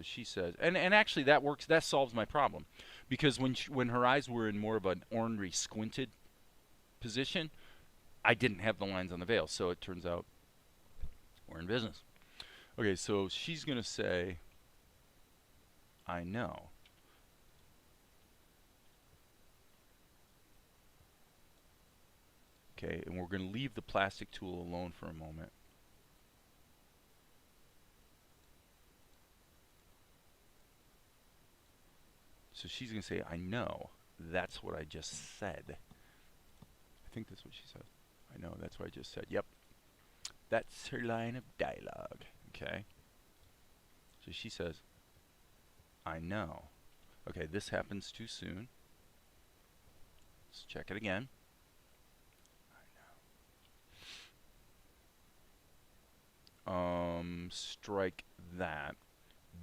she says, and actually that works. That solves my problem, because when her eyes were in more of an ornery, squinted position, I didn't have the lines on the veil. So it turns out we're in business. Okay, so she's gonna say, I know. Okay, and we're going to leave the plastic tool alone for a moment. So she's going to say, I know. That's what I just said. I think that's what she said. I know, that's what I just said. Yep. That's her line of dialogue. Okay. So she says, I know. Okay, this happens too soon. Let's check it again. I know. Strike that.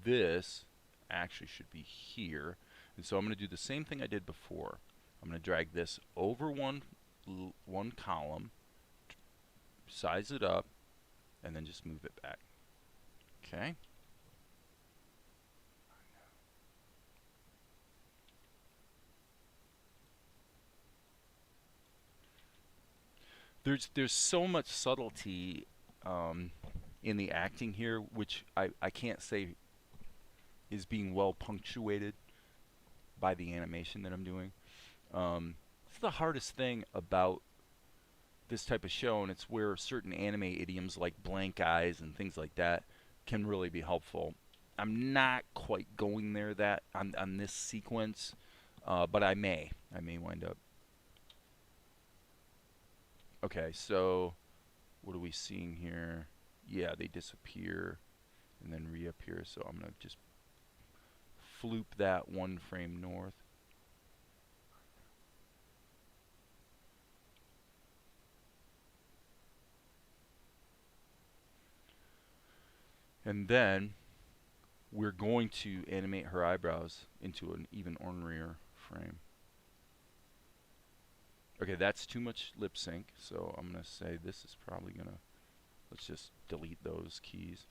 This actually should be here. And so I'm going to do the same thing I did before. I'm going to drag this over one column, size it up, and then just move it back. Okay. There's so much subtlety in the acting here, which I can't say is being well punctuated by the animation that I'm doing. It's the hardest thing about this type of show, and it's where certain anime idioms like blank eyes and things like that can really be helpful. I'm not quite going there that on this sequence, but I may wind up. Okay, so what are we seeing here? Yeah, they disappear and then reappear. So I'm going to just floop that one frame north. And then we're going to animate her eyebrows into an even ornerier frame. Okay, that's too much lip sync, so I'm going to say this is probably going to, let's just delete those keys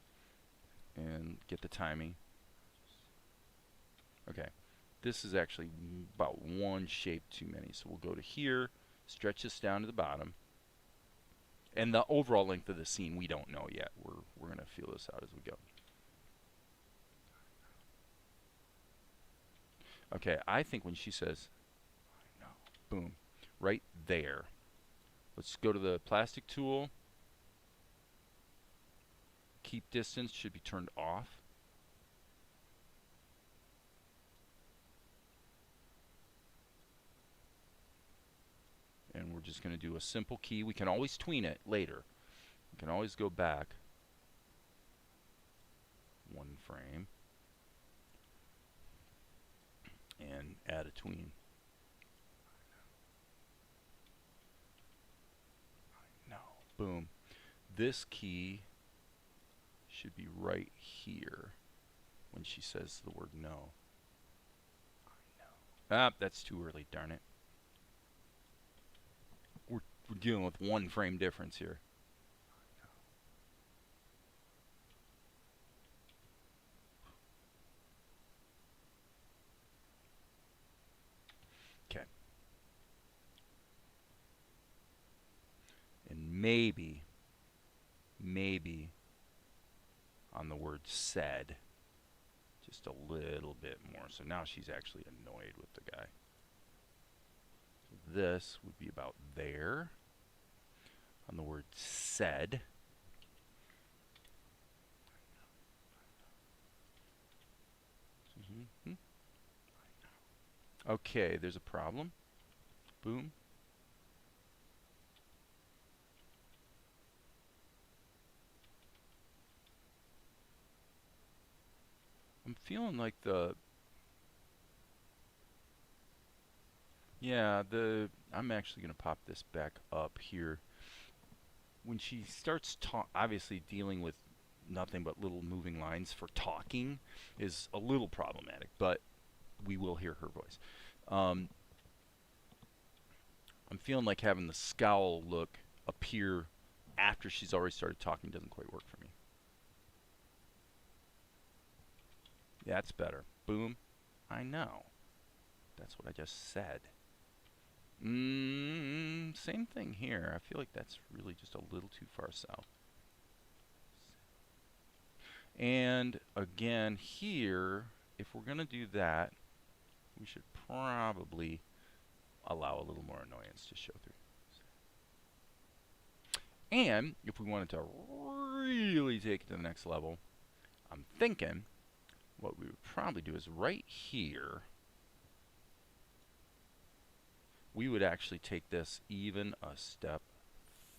and get the timing. Okay, this is actually about one shape too many, so we'll go to here, stretch this down to the bottom. And the overall length of the scene we don't know yet. We're going to feel this out as we go. Okay, I think when she says, I know, boom, right there. Let's go to the plastic tool. Keep distance should be turned off. And we're just going to do a simple key. We can always tween it later. We can always go back one frame and add a tween. No. Boom. This key should be right here when she says the word no. Ah, that's too early, darn it. We're dealing with one frame difference here. Okay. And maybe on the word said, just a little bit more. So now she's actually annoyed with the guy. So this would be about there. On the word said. Okay, there's a problem. Boom. I'm feeling like I'm actually going to pop this back up here. When she starts obviously dealing with nothing but little moving lines for talking is a little problematic, but we will hear her voice. I'm feeling like having the scowl look appear after she's already started talking doesn't quite work for me. Yeah, that's better. Boom. I know. That's what I just said. Same thing here. I feel like that's really just a little too far south. And again here, if we're going to do that, we should probably allow a little more annoyance to show through. And if we wanted to really take it to the next level, I'm thinking what we would probably do is right here, we would actually take this even a step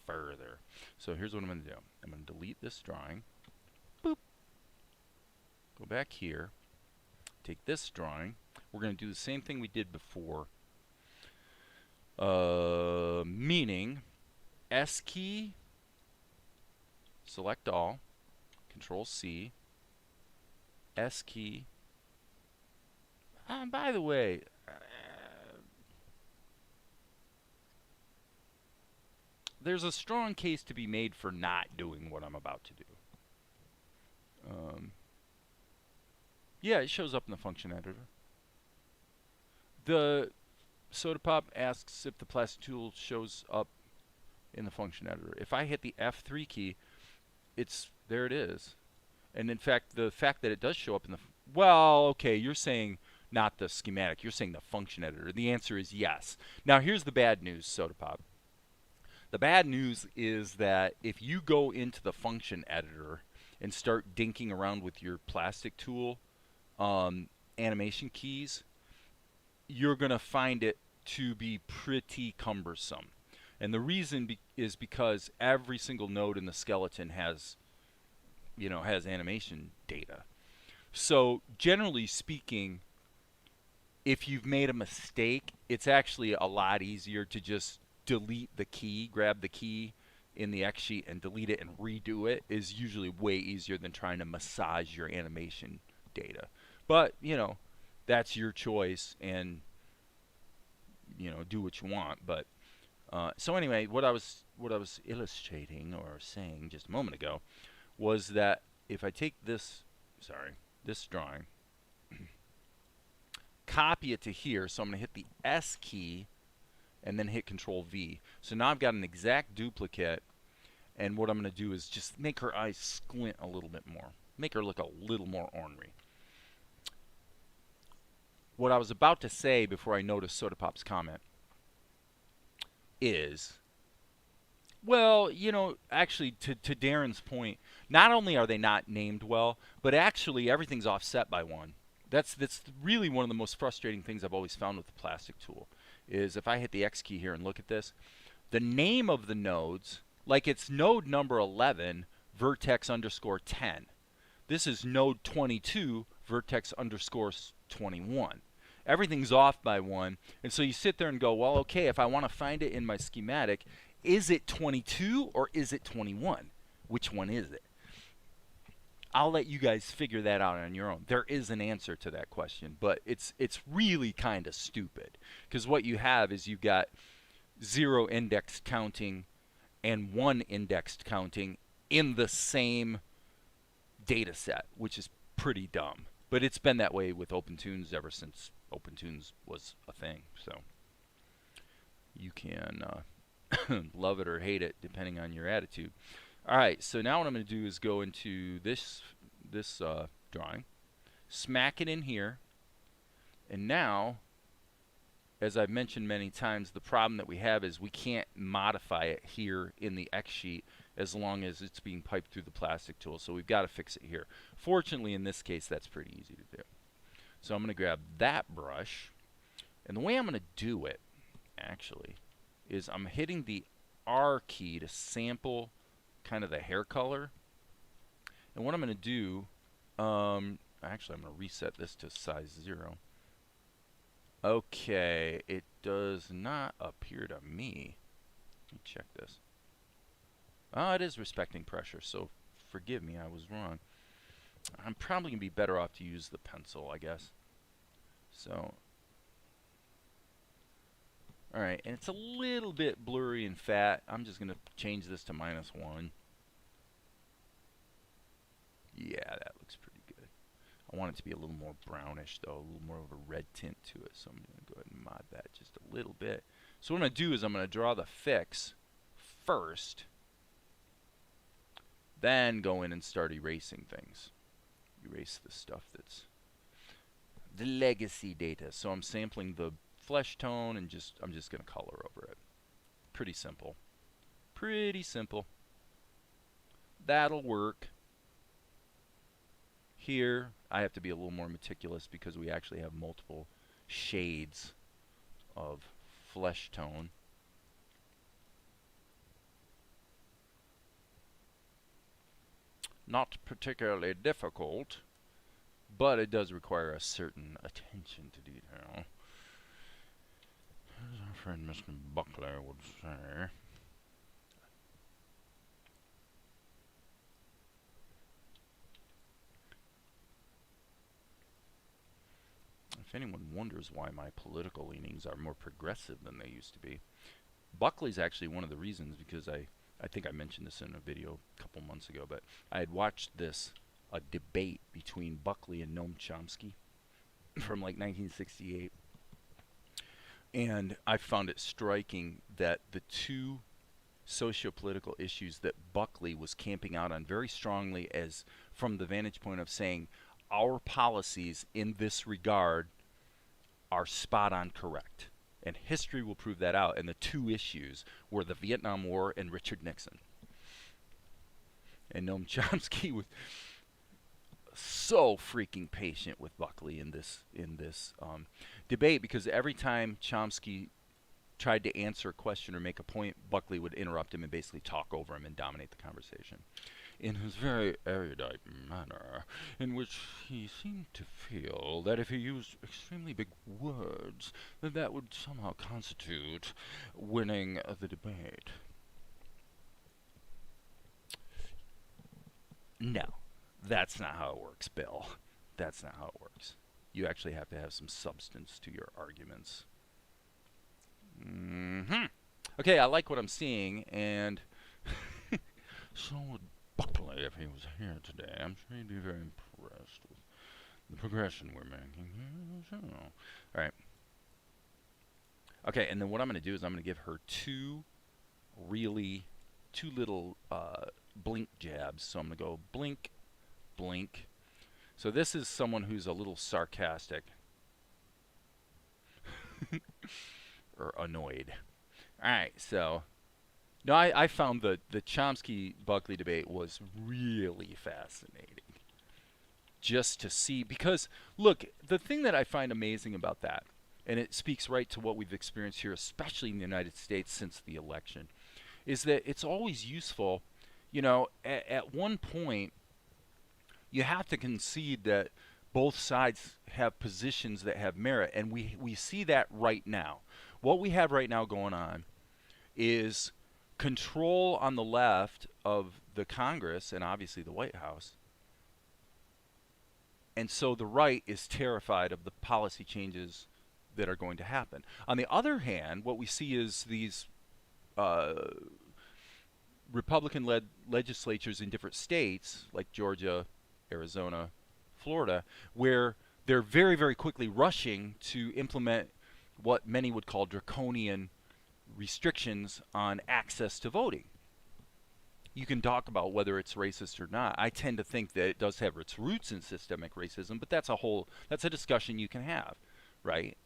further. So here's what I'm going to do. I'm going to delete this drawing. Boop. Go back here. Take this drawing. We're going to do the same thing we did before. Meaning S key, select all, Control C, S key. By the way, there's a strong case to be made for not doing what I'm about to do. Yeah, it shows up in the function editor. The Soda Pop asks if the plastic tool shows up in the function editor. If I hit the F3 key, there it is. And in fact, the fact that it does show up in the well, okay, you're saying not the schematic, you're saying the function editor. The answer is yes. Now here's the bad news, Soda Pop. The bad news is that if you go into the function editor and start dinking around with your plastic tool animation keys, you're going to find it to be pretty cumbersome. And the reason is because every single node in the skeleton has, has animation data. So generally speaking, if you've made a mistake, it's actually a lot easier to just delete the key, grab the key in the X sheet and delete it and redo it is usually way easier than trying to massage your animation data. But, that's your choice, and, do what you want. But so anyway, what I was illustrating or saying just a moment ago was that if I take this drawing, copy it to here, so I'm going to hit the S key and then hit Control V. So now I've got an exact duplicate, and what I'm going to do is just make her eyes squint a little bit more. Make her look a little more ornery. What I was about to say before I noticed Soda Pop's comment is, well, actually, to Darren's point, not only are they not named well, but actually everything's offset by 1. That's really one of the most frustrating things I've always found with the plastic tool, is if I hit the X key here and look at this, the name of the nodes, like it's node number 11, vertex underscore 10. This is node 22, vertex underscore 21. Everything's off by 1, and so you sit there and go, well, okay, if I want to find it in my schematic, is it 22 or is it 21? Which one is it? I'll let you guys figure that out on your own. There is an answer to that question, but it's really kind of stupid, because what you have is you've got 0 indexed counting and 1 indexed counting in the same data set, which is pretty dumb. But it's been that way with OpenToonz ever since OpenToonz was a thing. So you can love it or hate it depending on your attitude. All right, so now what I'm going to do is go into this drawing, smack it in here, and now, as I've mentioned many times, the problem that we have is we can't modify it here in the X sheet as long as it's being piped through the plastic tool. So we've got to fix it here. Fortunately, in this case, that's pretty easy to do. So I'm going to grab that brush, and the way I'm going to do it, actually, is I'm hitting the R key to sample kind of the hair color. And what I'm going to do, actually I'm going to reset this to size 0. Okay, it does not appear to me. Let me check this. Oh, it is respecting pressure, so forgive me, I was wrong. I'm probably going to be better off to use the pencil, I guess. So, alright, and it's a little bit blurry and fat. I'm just going to change this to -1. Yeah, that looks pretty good. I want it to be a little more brownish, though, a little more of a red tint to it. So I'm going to go ahead and mod that just a little bit. So what I'm going to do is I'm going to draw the fix first, then go in and start erasing things. Erase the stuff that's the legacy data. So I'm sampling the flesh tone and I'm just going to color over it. Pretty simple. Pretty simple. That'll work. Here, I have to be a little more meticulous because we actually have multiple shades of flesh tone. Not particularly difficult, but it does require a certain attention to detail. As our friend Mr. Buckler would say. If anyone wonders why my political leanings are more progressive than they used to be, Buckley's actually one of the reasons, because I think I mentioned this in a video a couple months ago, but I had watched a debate between Buckley and Noam Chomsky from like 1968. And I found it striking that the two socio-political issues that Buckley was camping out on very strongly, as from the vantage point of saying our policies in this regard are spot on correct. And history will prove that out. And the two issues were the Vietnam War and Richard Nixon. And Noam Chomsky was so freaking patient with Buckley in this debate, because every time Chomsky tried to answer a question or make a point, Buckley would interrupt him and basically talk over him and dominate the conversation in his very erudite manner, in which he seemed to feel that if he used extremely big words, that would somehow constitute winning the debate. No, that's not how it works, Bill. That's not how it works. You actually have to have some substance to your arguments. Okay, I like what I'm seeing, and so would Buckley if he was here today. I'm sure he'd be very impressed with the progression we're making. Alright. Okay, and then what I'm going to do is I'm going to give her two little blink jabs. So I'm going to go blink, blink. So this is someone who's a little sarcastic. Or annoyed. Alright, so no, I found the Chomsky-Buckley debate was really fascinating. Just to see, because, look, the thing that I find amazing about that, and it speaks right to what we've experienced here, especially in the United States since the election, is that it's always useful, you know, at one point, you have to concede that both sides have positions that have merit, and we see that right now. What we have right now going on is control on the left of the Congress and obviously the White House. And so the right is terrified of the policy changes that are going to happen. On the other hand, what we see is these Republican-led legislatures in different states, like Georgia, Arizona, Florida, where they're very, very quickly rushing to implement what many would call draconian restrictions on access to voting. You can talk about whether it's racist or not. I tend to think that it does have its roots in systemic racism, but that's a discussion you can have, right?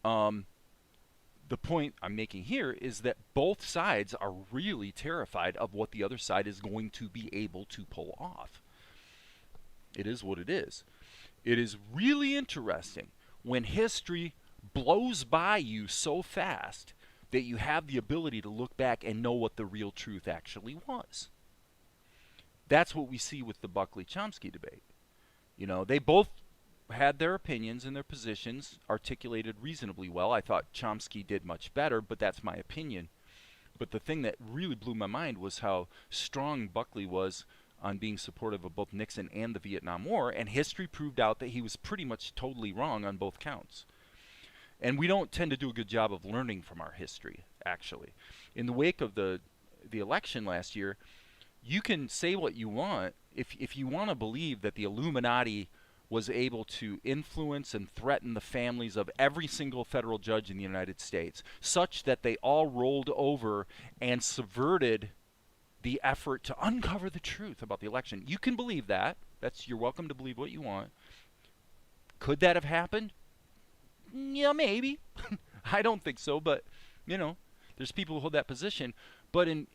The point I'm making here is that both sides are really terrified of what the other side is going to be able to pull off. It is what it is. It is really interesting when history blows by you so fast that you have the ability to look back and know what the real truth actually was. That's what we see with the Buckley-Chomsky debate. You know, they both had their opinions and their positions articulated reasonably well. I thought Chomsky did much better, but that's my opinion. But the thing that really blew my mind was how strong Buckley was on being supportive of both Nixon and the Vietnam War, and history proved out that he was pretty much totally wrong on both counts. And we don't tend to do a good job of learning from our history, actually. In the wake of the election last year, you can say what you want. If you want to believe that the Illuminati was able to influence and threaten the families of every single federal judge in the United States, such that they all rolled over and subverted the effort to uncover the truth about the election. You can believe that. You're welcome to believe what you want. Could that have happened? Yeah, maybe. I don't think so, but you know, there's people who hold that position. But in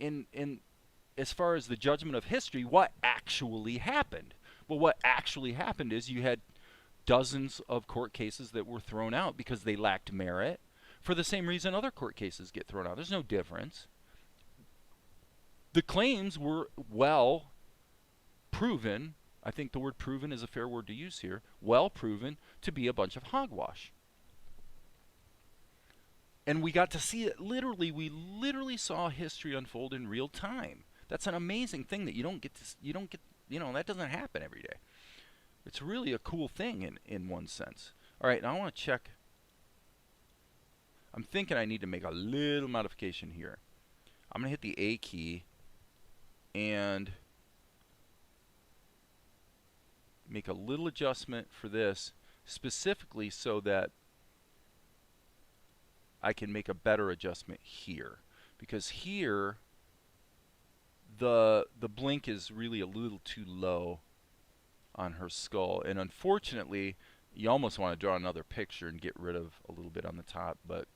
as far as the judgment of history, what actually happened? Well, what actually happened is you had dozens of court cases that were thrown out because they lacked merit for the same reason other court cases get thrown out. There's no difference. The claims were well proven. I think the word proven is a fair word to use here. Well proven to be a bunch of hogwash. And we got to see it literally. We literally saw history unfold in real time. That's an amazing thing that you don't get, that doesn't happen every day. It's really a cool thing in one sense. All right, now I want to check. I'm thinking I need to make a little modification here. I'm going to hit the A key and make a little adjustment for this, specifically so that I can make a better adjustment here. Because here, the blink is really a little too low on her skull. And unfortunately, you almost want to draw another picture and get rid of a little bit on the top. But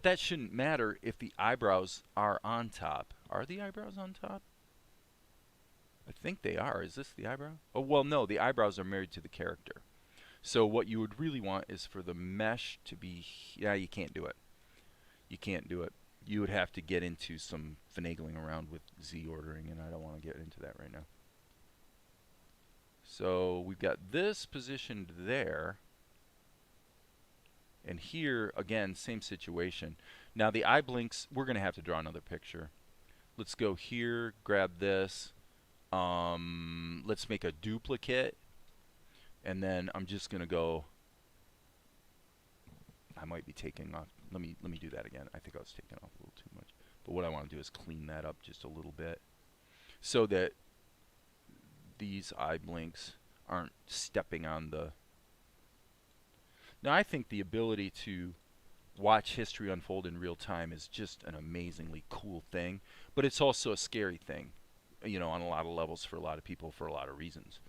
that shouldn't matter if the eyebrows are on top. Are the eyebrows on top? I think they are. Is this the eyebrow? Oh, well, no. The eyebrows are married to the character. So what you would really want is for the mesh to be... Yeah, you can't do it. You can't do it. You would have to get into some finagling around with Z ordering, and I don't want to get into that right now. So we've got this positioned there. And here, again, same situation. Now the eye blinks, we're going to have to draw another picture. Let's go here, grab this. Let's make a duplicate. And then I'm just going to go, I might be taking off, let me do that again. I think I was taking off a little too much. But what I want to do is clean that up just a little bit so that these eye blinks aren't stepping on the... Now I think the ability to watch history unfold in real time is just an amazingly cool thing, but it's also a scary thing, you know, on a lot of levels for a lot of people for a lot of reasons.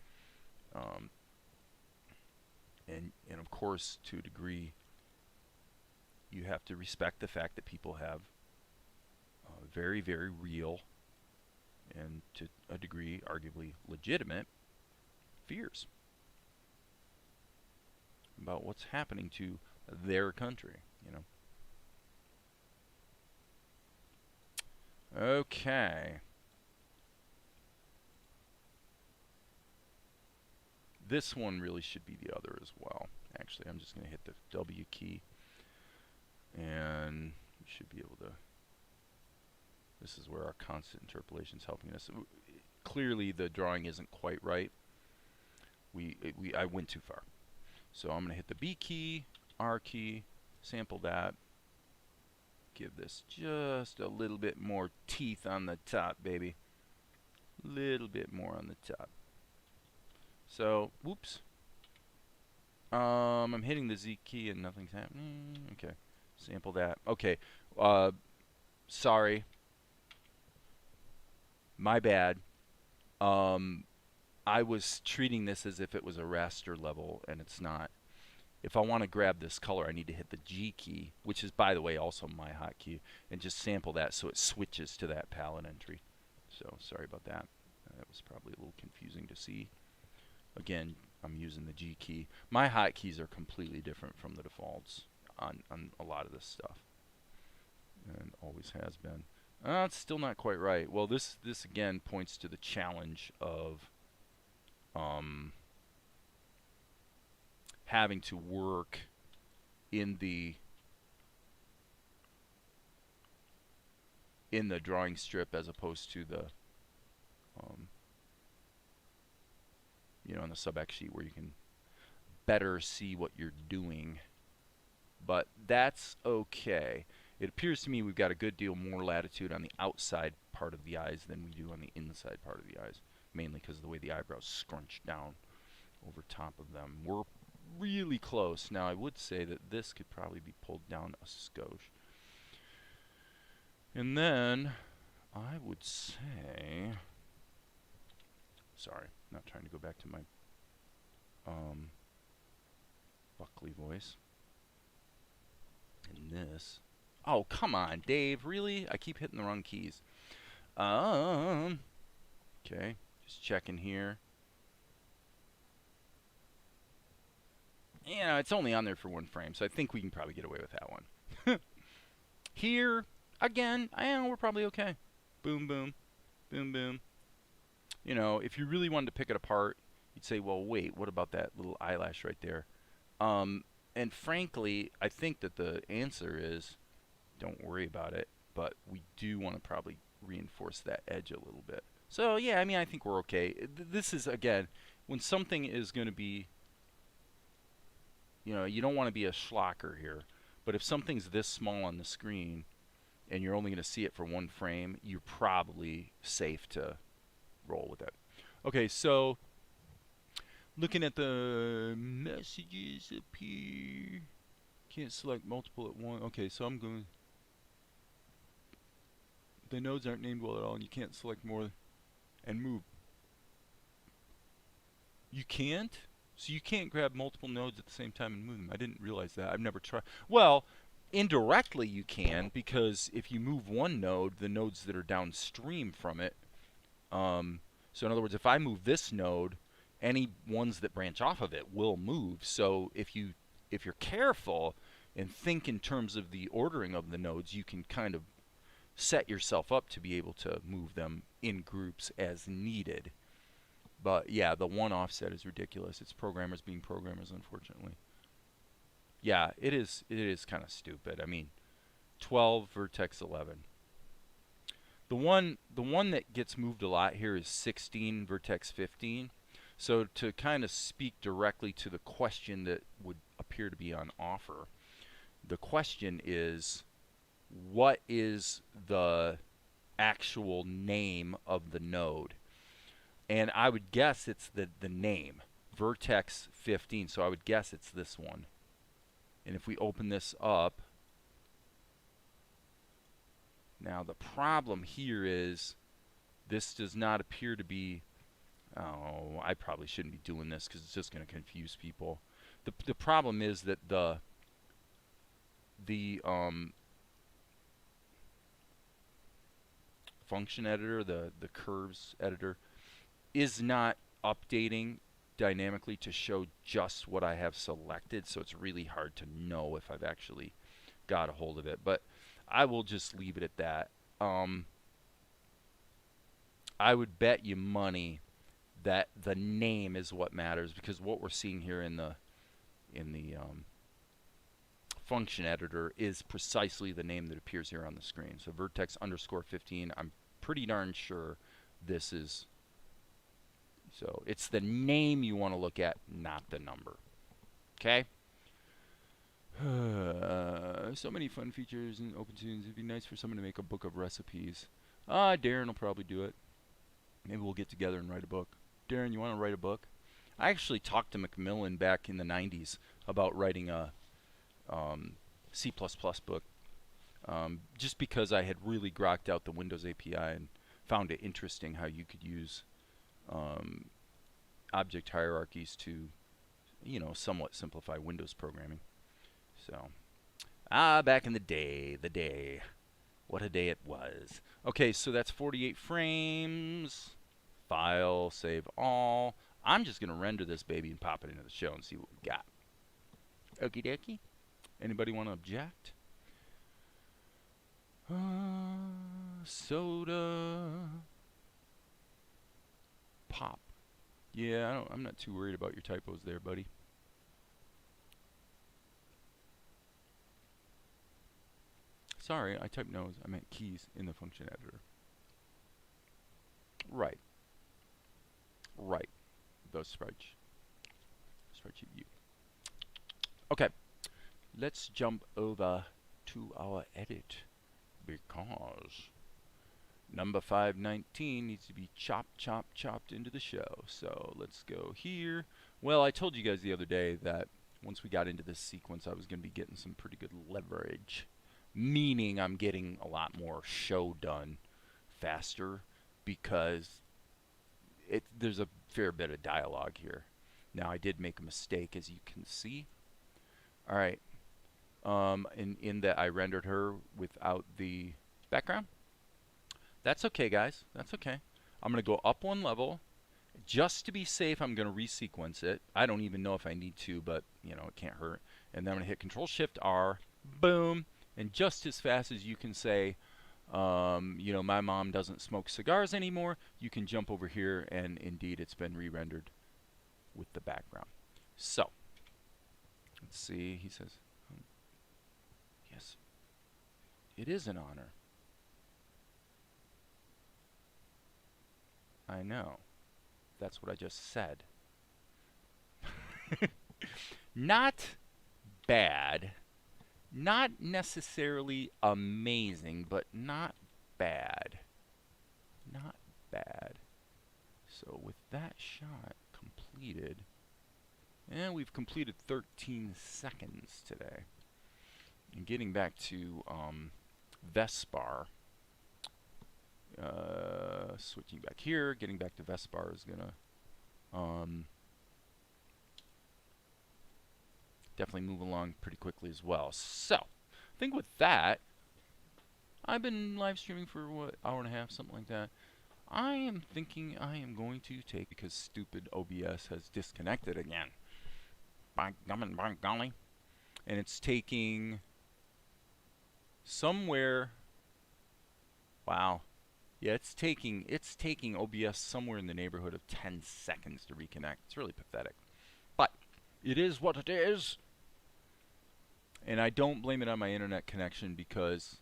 And of course, to a degree, you have to respect the fact that people have very, very real and to a degree, arguably legitimate fears about what's happening to their country, you know. Okay. This one really should be the other as well. Actually, I'm just going to hit the W key and we should be able to... This is where our constant interpolation is helping us. Clearly the drawing isn't quite right. I went too far. So I'm going to hit the B key, R key, sample that. Give this just a little bit more teeth on the top, baby. Little bit more on the top. So, whoops. I'm hitting the Z key and nothing's happening. Okay. Sample that. Okay. Sorry. My bad. I was treating this as if it was a raster level, and it's not. If I want to grab this color, I need to hit the G key, which is, by the way, also my hotkey, and just sample that so it switches to that palette entry. So, sorry about that. That was probably a little confusing to see. Again, I'm using the G key. My hotkeys are completely different from the defaults on a lot of this stuff, and always has been. It's still not quite right. Well, this again points to the challenge of having to work in the drawing strip as opposed to the you know, on the sub-X sheet where you can better see what you're doing. But that's okay. It appears to me we've got a good deal more latitude on the outside part of the eyes than we do on the inside part of the eyes, mainly because of the way the eyebrows scrunch down over top of them. We're really close. Now, I would say that this could probably be pulled down a skosh. And then I would say, sorry, not trying to go back to my Buckley voice. And this. Oh, come on, Dave. Really? I keep hitting the wrong keys. Okay. Just checking here. You know, it's only on there for one frame, so I think we can probably get away with that one. Here, again, we're probably okay. Boom, boom. Boom, boom. You know, if you really wanted to pick it apart, you'd say, well, wait, what about that little eyelash right there? And frankly, I think that the answer is don't worry about it, but we do want to probably reinforce that edge a little bit. So, yeah, I mean, I think we're okay. This is, again, when something is going to be, you know, you don't want to be a schlocker here, but if something's this small on the screen and you're only going to see it for one frame, you're probably safe to roll with it. Okay, so looking at the messages up here, can't select multiple at once. Okay, so I'm going. The nodes aren't named well at all, and you can't select more and move. You can't? So you can't grab multiple nodes at the same time and move them. I didn't realize that. I've never tried. Well, indirectly you can, because if you move one node, the nodes that are downstream from it. So in other words, if I move this node, any ones that branch off of it will move. So if you're careful and think in terms of the ordering of the nodes, you can kind of set yourself up to be able to move them in groups as needed. But yeah, the one offset is ridiculous. It's programmers being programmers, unfortunately. Yeah, it is kind of stupid. I mean, 12 vertex 11. The one that gets moved a lot here is 16 vertex 15. So to kind of speak directly to the question that would appear to be on offer, the question is, what is the actual name of the node? And I would guess it's the name, vertex 15. So I would guess it's this one. And if we open this up, now the problem here is this does not appear to be, oh, I probably shouldn't be doing this because it's just going to confuse people. The problem is that the function editor, the curves editor, is not updating dynamically to show just what I have selected, so it's really hard to know if I've actually got a hold of it. But I will just leave it at that. I would bet you money that the name is what matters, because what we're seeing here in the function editor is precisely the name that appears here on the screen. So vertex underscore 15, I'm pretty darn sure this is. So it's the name you want to look at, not the number. Okay? So many fun features in OpenToonz. It'd be nice for someone to make a book of recipes. Darren will probably do it. Maybe we'll get together and write a book. Darren, you want to write a book? I actually talked to Macmillan back in the 90s about writing a C++ book, just because I had really grokked out the Windows API and found it interesting how you could use object hierarchies to, you know, somewhat simplify Windows programming. So, back in the day. What a day it was. Okay, so that's 48 frames. File, save all. I'm just going to render this baby and pop it into the show and see what we got. Okie dokie. Anybody want to object? Soda. Pop. Yeah, I'm not too worried about your typos there, buddy. Sorry, I typed nose. I meant keys in the function editor. Right. Right. Those spreadsheet view. Okay. Let's jump over to our edit, because number 519 needs to be chopped into the show. So let's go here. Well, I told you guys the other day that once we got into this sequence, I was going to be getting some pretty good leverage, meaning I'm getting a lot more show done faster, because there's a fair bit of dialogue here. Now, I did make a mistake, as you can see. All right. In that I rendered her without the background. That's okay, guys. That's okay. I'm going to go up one level. Just to be safe, I'm going to resequence it. I don't even know if I need to, but you know, it can't hurt. And then I'm going to hit Control Shift R. Boom. And just as fast as you can say, you know, my mom doesn't smoke cigars anymore, you can jump over here, and indeed it's been re-rendered with the background. So, let's see. He says, yes, it is an honor. I know. That's what I just said. Not bad. Not necessarily amazing, but not bad. Not bad. So with that shot completed, and we've completed 13 seconds today. And getting back to Vespar, switching back here, getting back to Vespar is gonna definitely move along pretty quickly as well. So, I think with that, I've been live streaming for what, hour and a half, something like that. I am thinking I am going to take, because stupid OBS has disconnected again. By golly. And it's taking somewhere, wow. Yeah, it's taking OBS somewhere in the neighborhood of 10 seconds to reconnect. It's really pathetic. But it is what it is. And I don't blame it on my internet connection, because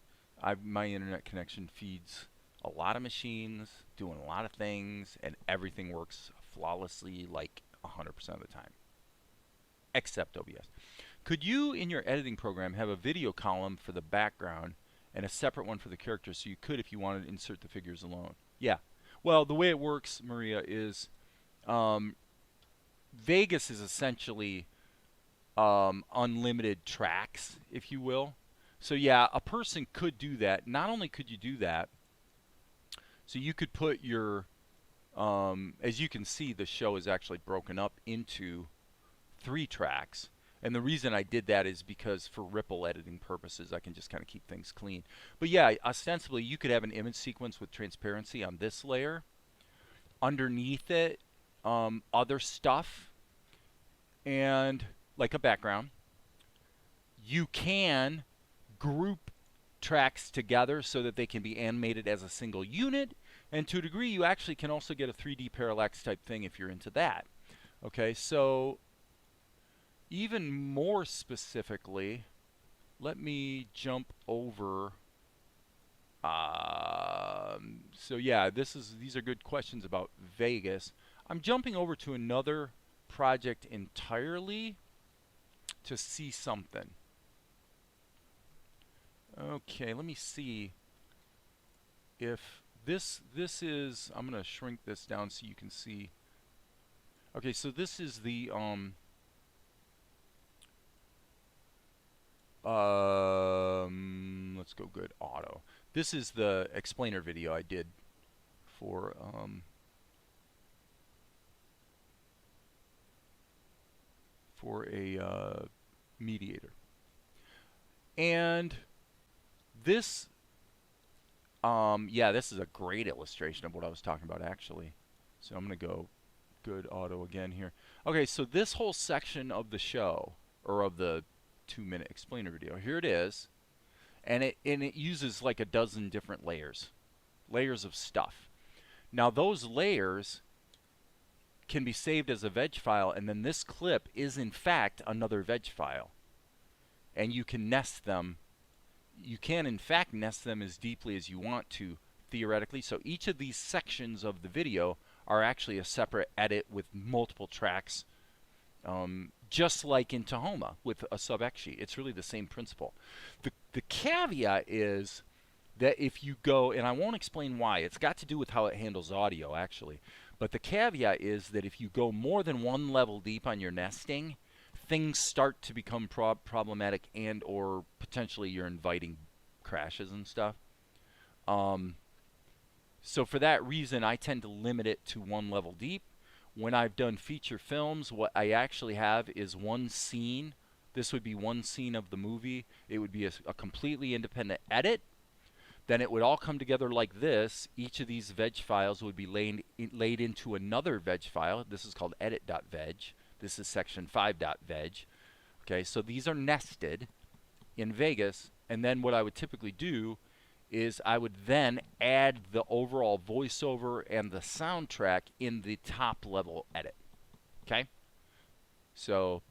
my internet connection feeds a lot of machines, doing a lot of things, and everything works flawlessly like 100% of the time. Except OBS. Could you, in your editing program, have a video column for the background and a separate one for the characters, so you could, if you wanted, insert the figures alone? Yeah. Well, the way it works, Maria, is Vegas is essentially unlimited tracks, if you will. So yeah, a person could do that. Not only could you do that, so you could put your, as you can see, the show is actually broken up into 3 tracks. And the reason I did that is because for ripple editing purposes, I can just kind of keep things clean. But yeah, ostensibly, you could have an image sequence with transparency on this layer. Underneath it, other stuff, and like a background. You can group tracks together so that they can be animated as a single unit. And to a degree, you actually can also get a 3D parallax type thing if you're into that. Okay, so even more specifically, let me jump over. So yeah, these are good questions about Vegas. I'm jumping over to another project entirely to see something. Okay, let me see if this is, I'm going to shrink this down so you can see. Okay, so this is the let's go good auto. This is the explainer video I did for a mediator. And this yeah, this is a great illustration of what I was talking about, actually. So I'm going to go good auto again here. Okay, so this whole section of the show, or of the 2-minute explainer video, here it is. And it uses like a dozen different layers of stuff. Now those layers can be saved as a veg file, and then this clip is in fact another veg file. And you can nest them. You can in fact nest them as deeply as you want to, theoretically. So each of these sections of the video are actually a separate edit with multiple tracks, just like in Tahoma with a sub-X sheet. It's really the same principle. The caveat is that if you go, and I won't explain why, it's got to do with how it handles audio actually, but the caveat is that if you go more than one level deep on your nesting, things start to become problematic, and or potentially you're inviting crashes and stuff. So for that reason, I tend to limit it to one level deep. When I've done feature films, what I actually have is one scene This would be one scene of the movie. It would be a completely independent edit. Then it would all come together like this. Each of these veg files would be laid into another veg file. This is called edit.veg. This is section 5.veg. Okay, so these are nested in Vegas. And then what I would typically do is I would then add the overall voiceover and the soundtrack in the top level edit. Okay? So,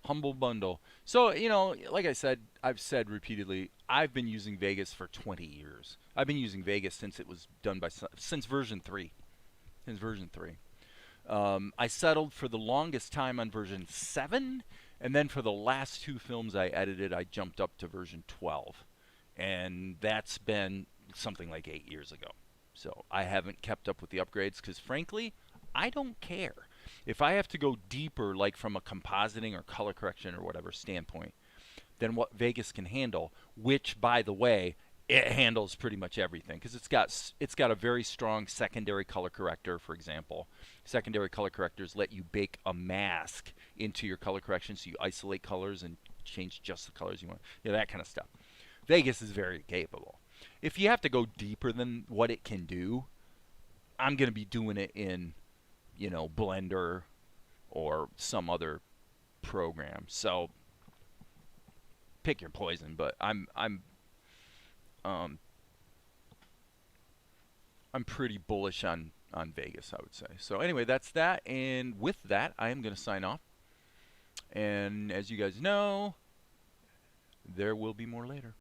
humble bundle. So, you know, like I said, I've said repeatedly, I've been using Vegas for 20 years. I've been using Vegas since it was done by, since version 3. Since version 3. I settled for the longest time on version 7, and then for the last 2 films I edited, I jumped up to version 12. And that's been something like 8 years ago. So I haven't kept up with the upgrades because, frankly, I don't care. If I have to go deeper, like from a compositing or color correction or whatever standpoint, than what Vegas can handle, which, by the way, it handles pretty much everything because it's got a very strong secondary color corrector, for example. Secondary color correctors let you bake a mask into your color correction, so you isolate colors and change just the colors you want. You know, that kind of stuff. Vegas is very capable. If you have to go deeper than what it can do, I'm going to be doing it in, you know, Blender or some other program. So pick your poison, but I'm pretty bullish on Vegas, I would say. So anyway, that's that, and with that, I am going to sign off. And as you guys know, there will be more later.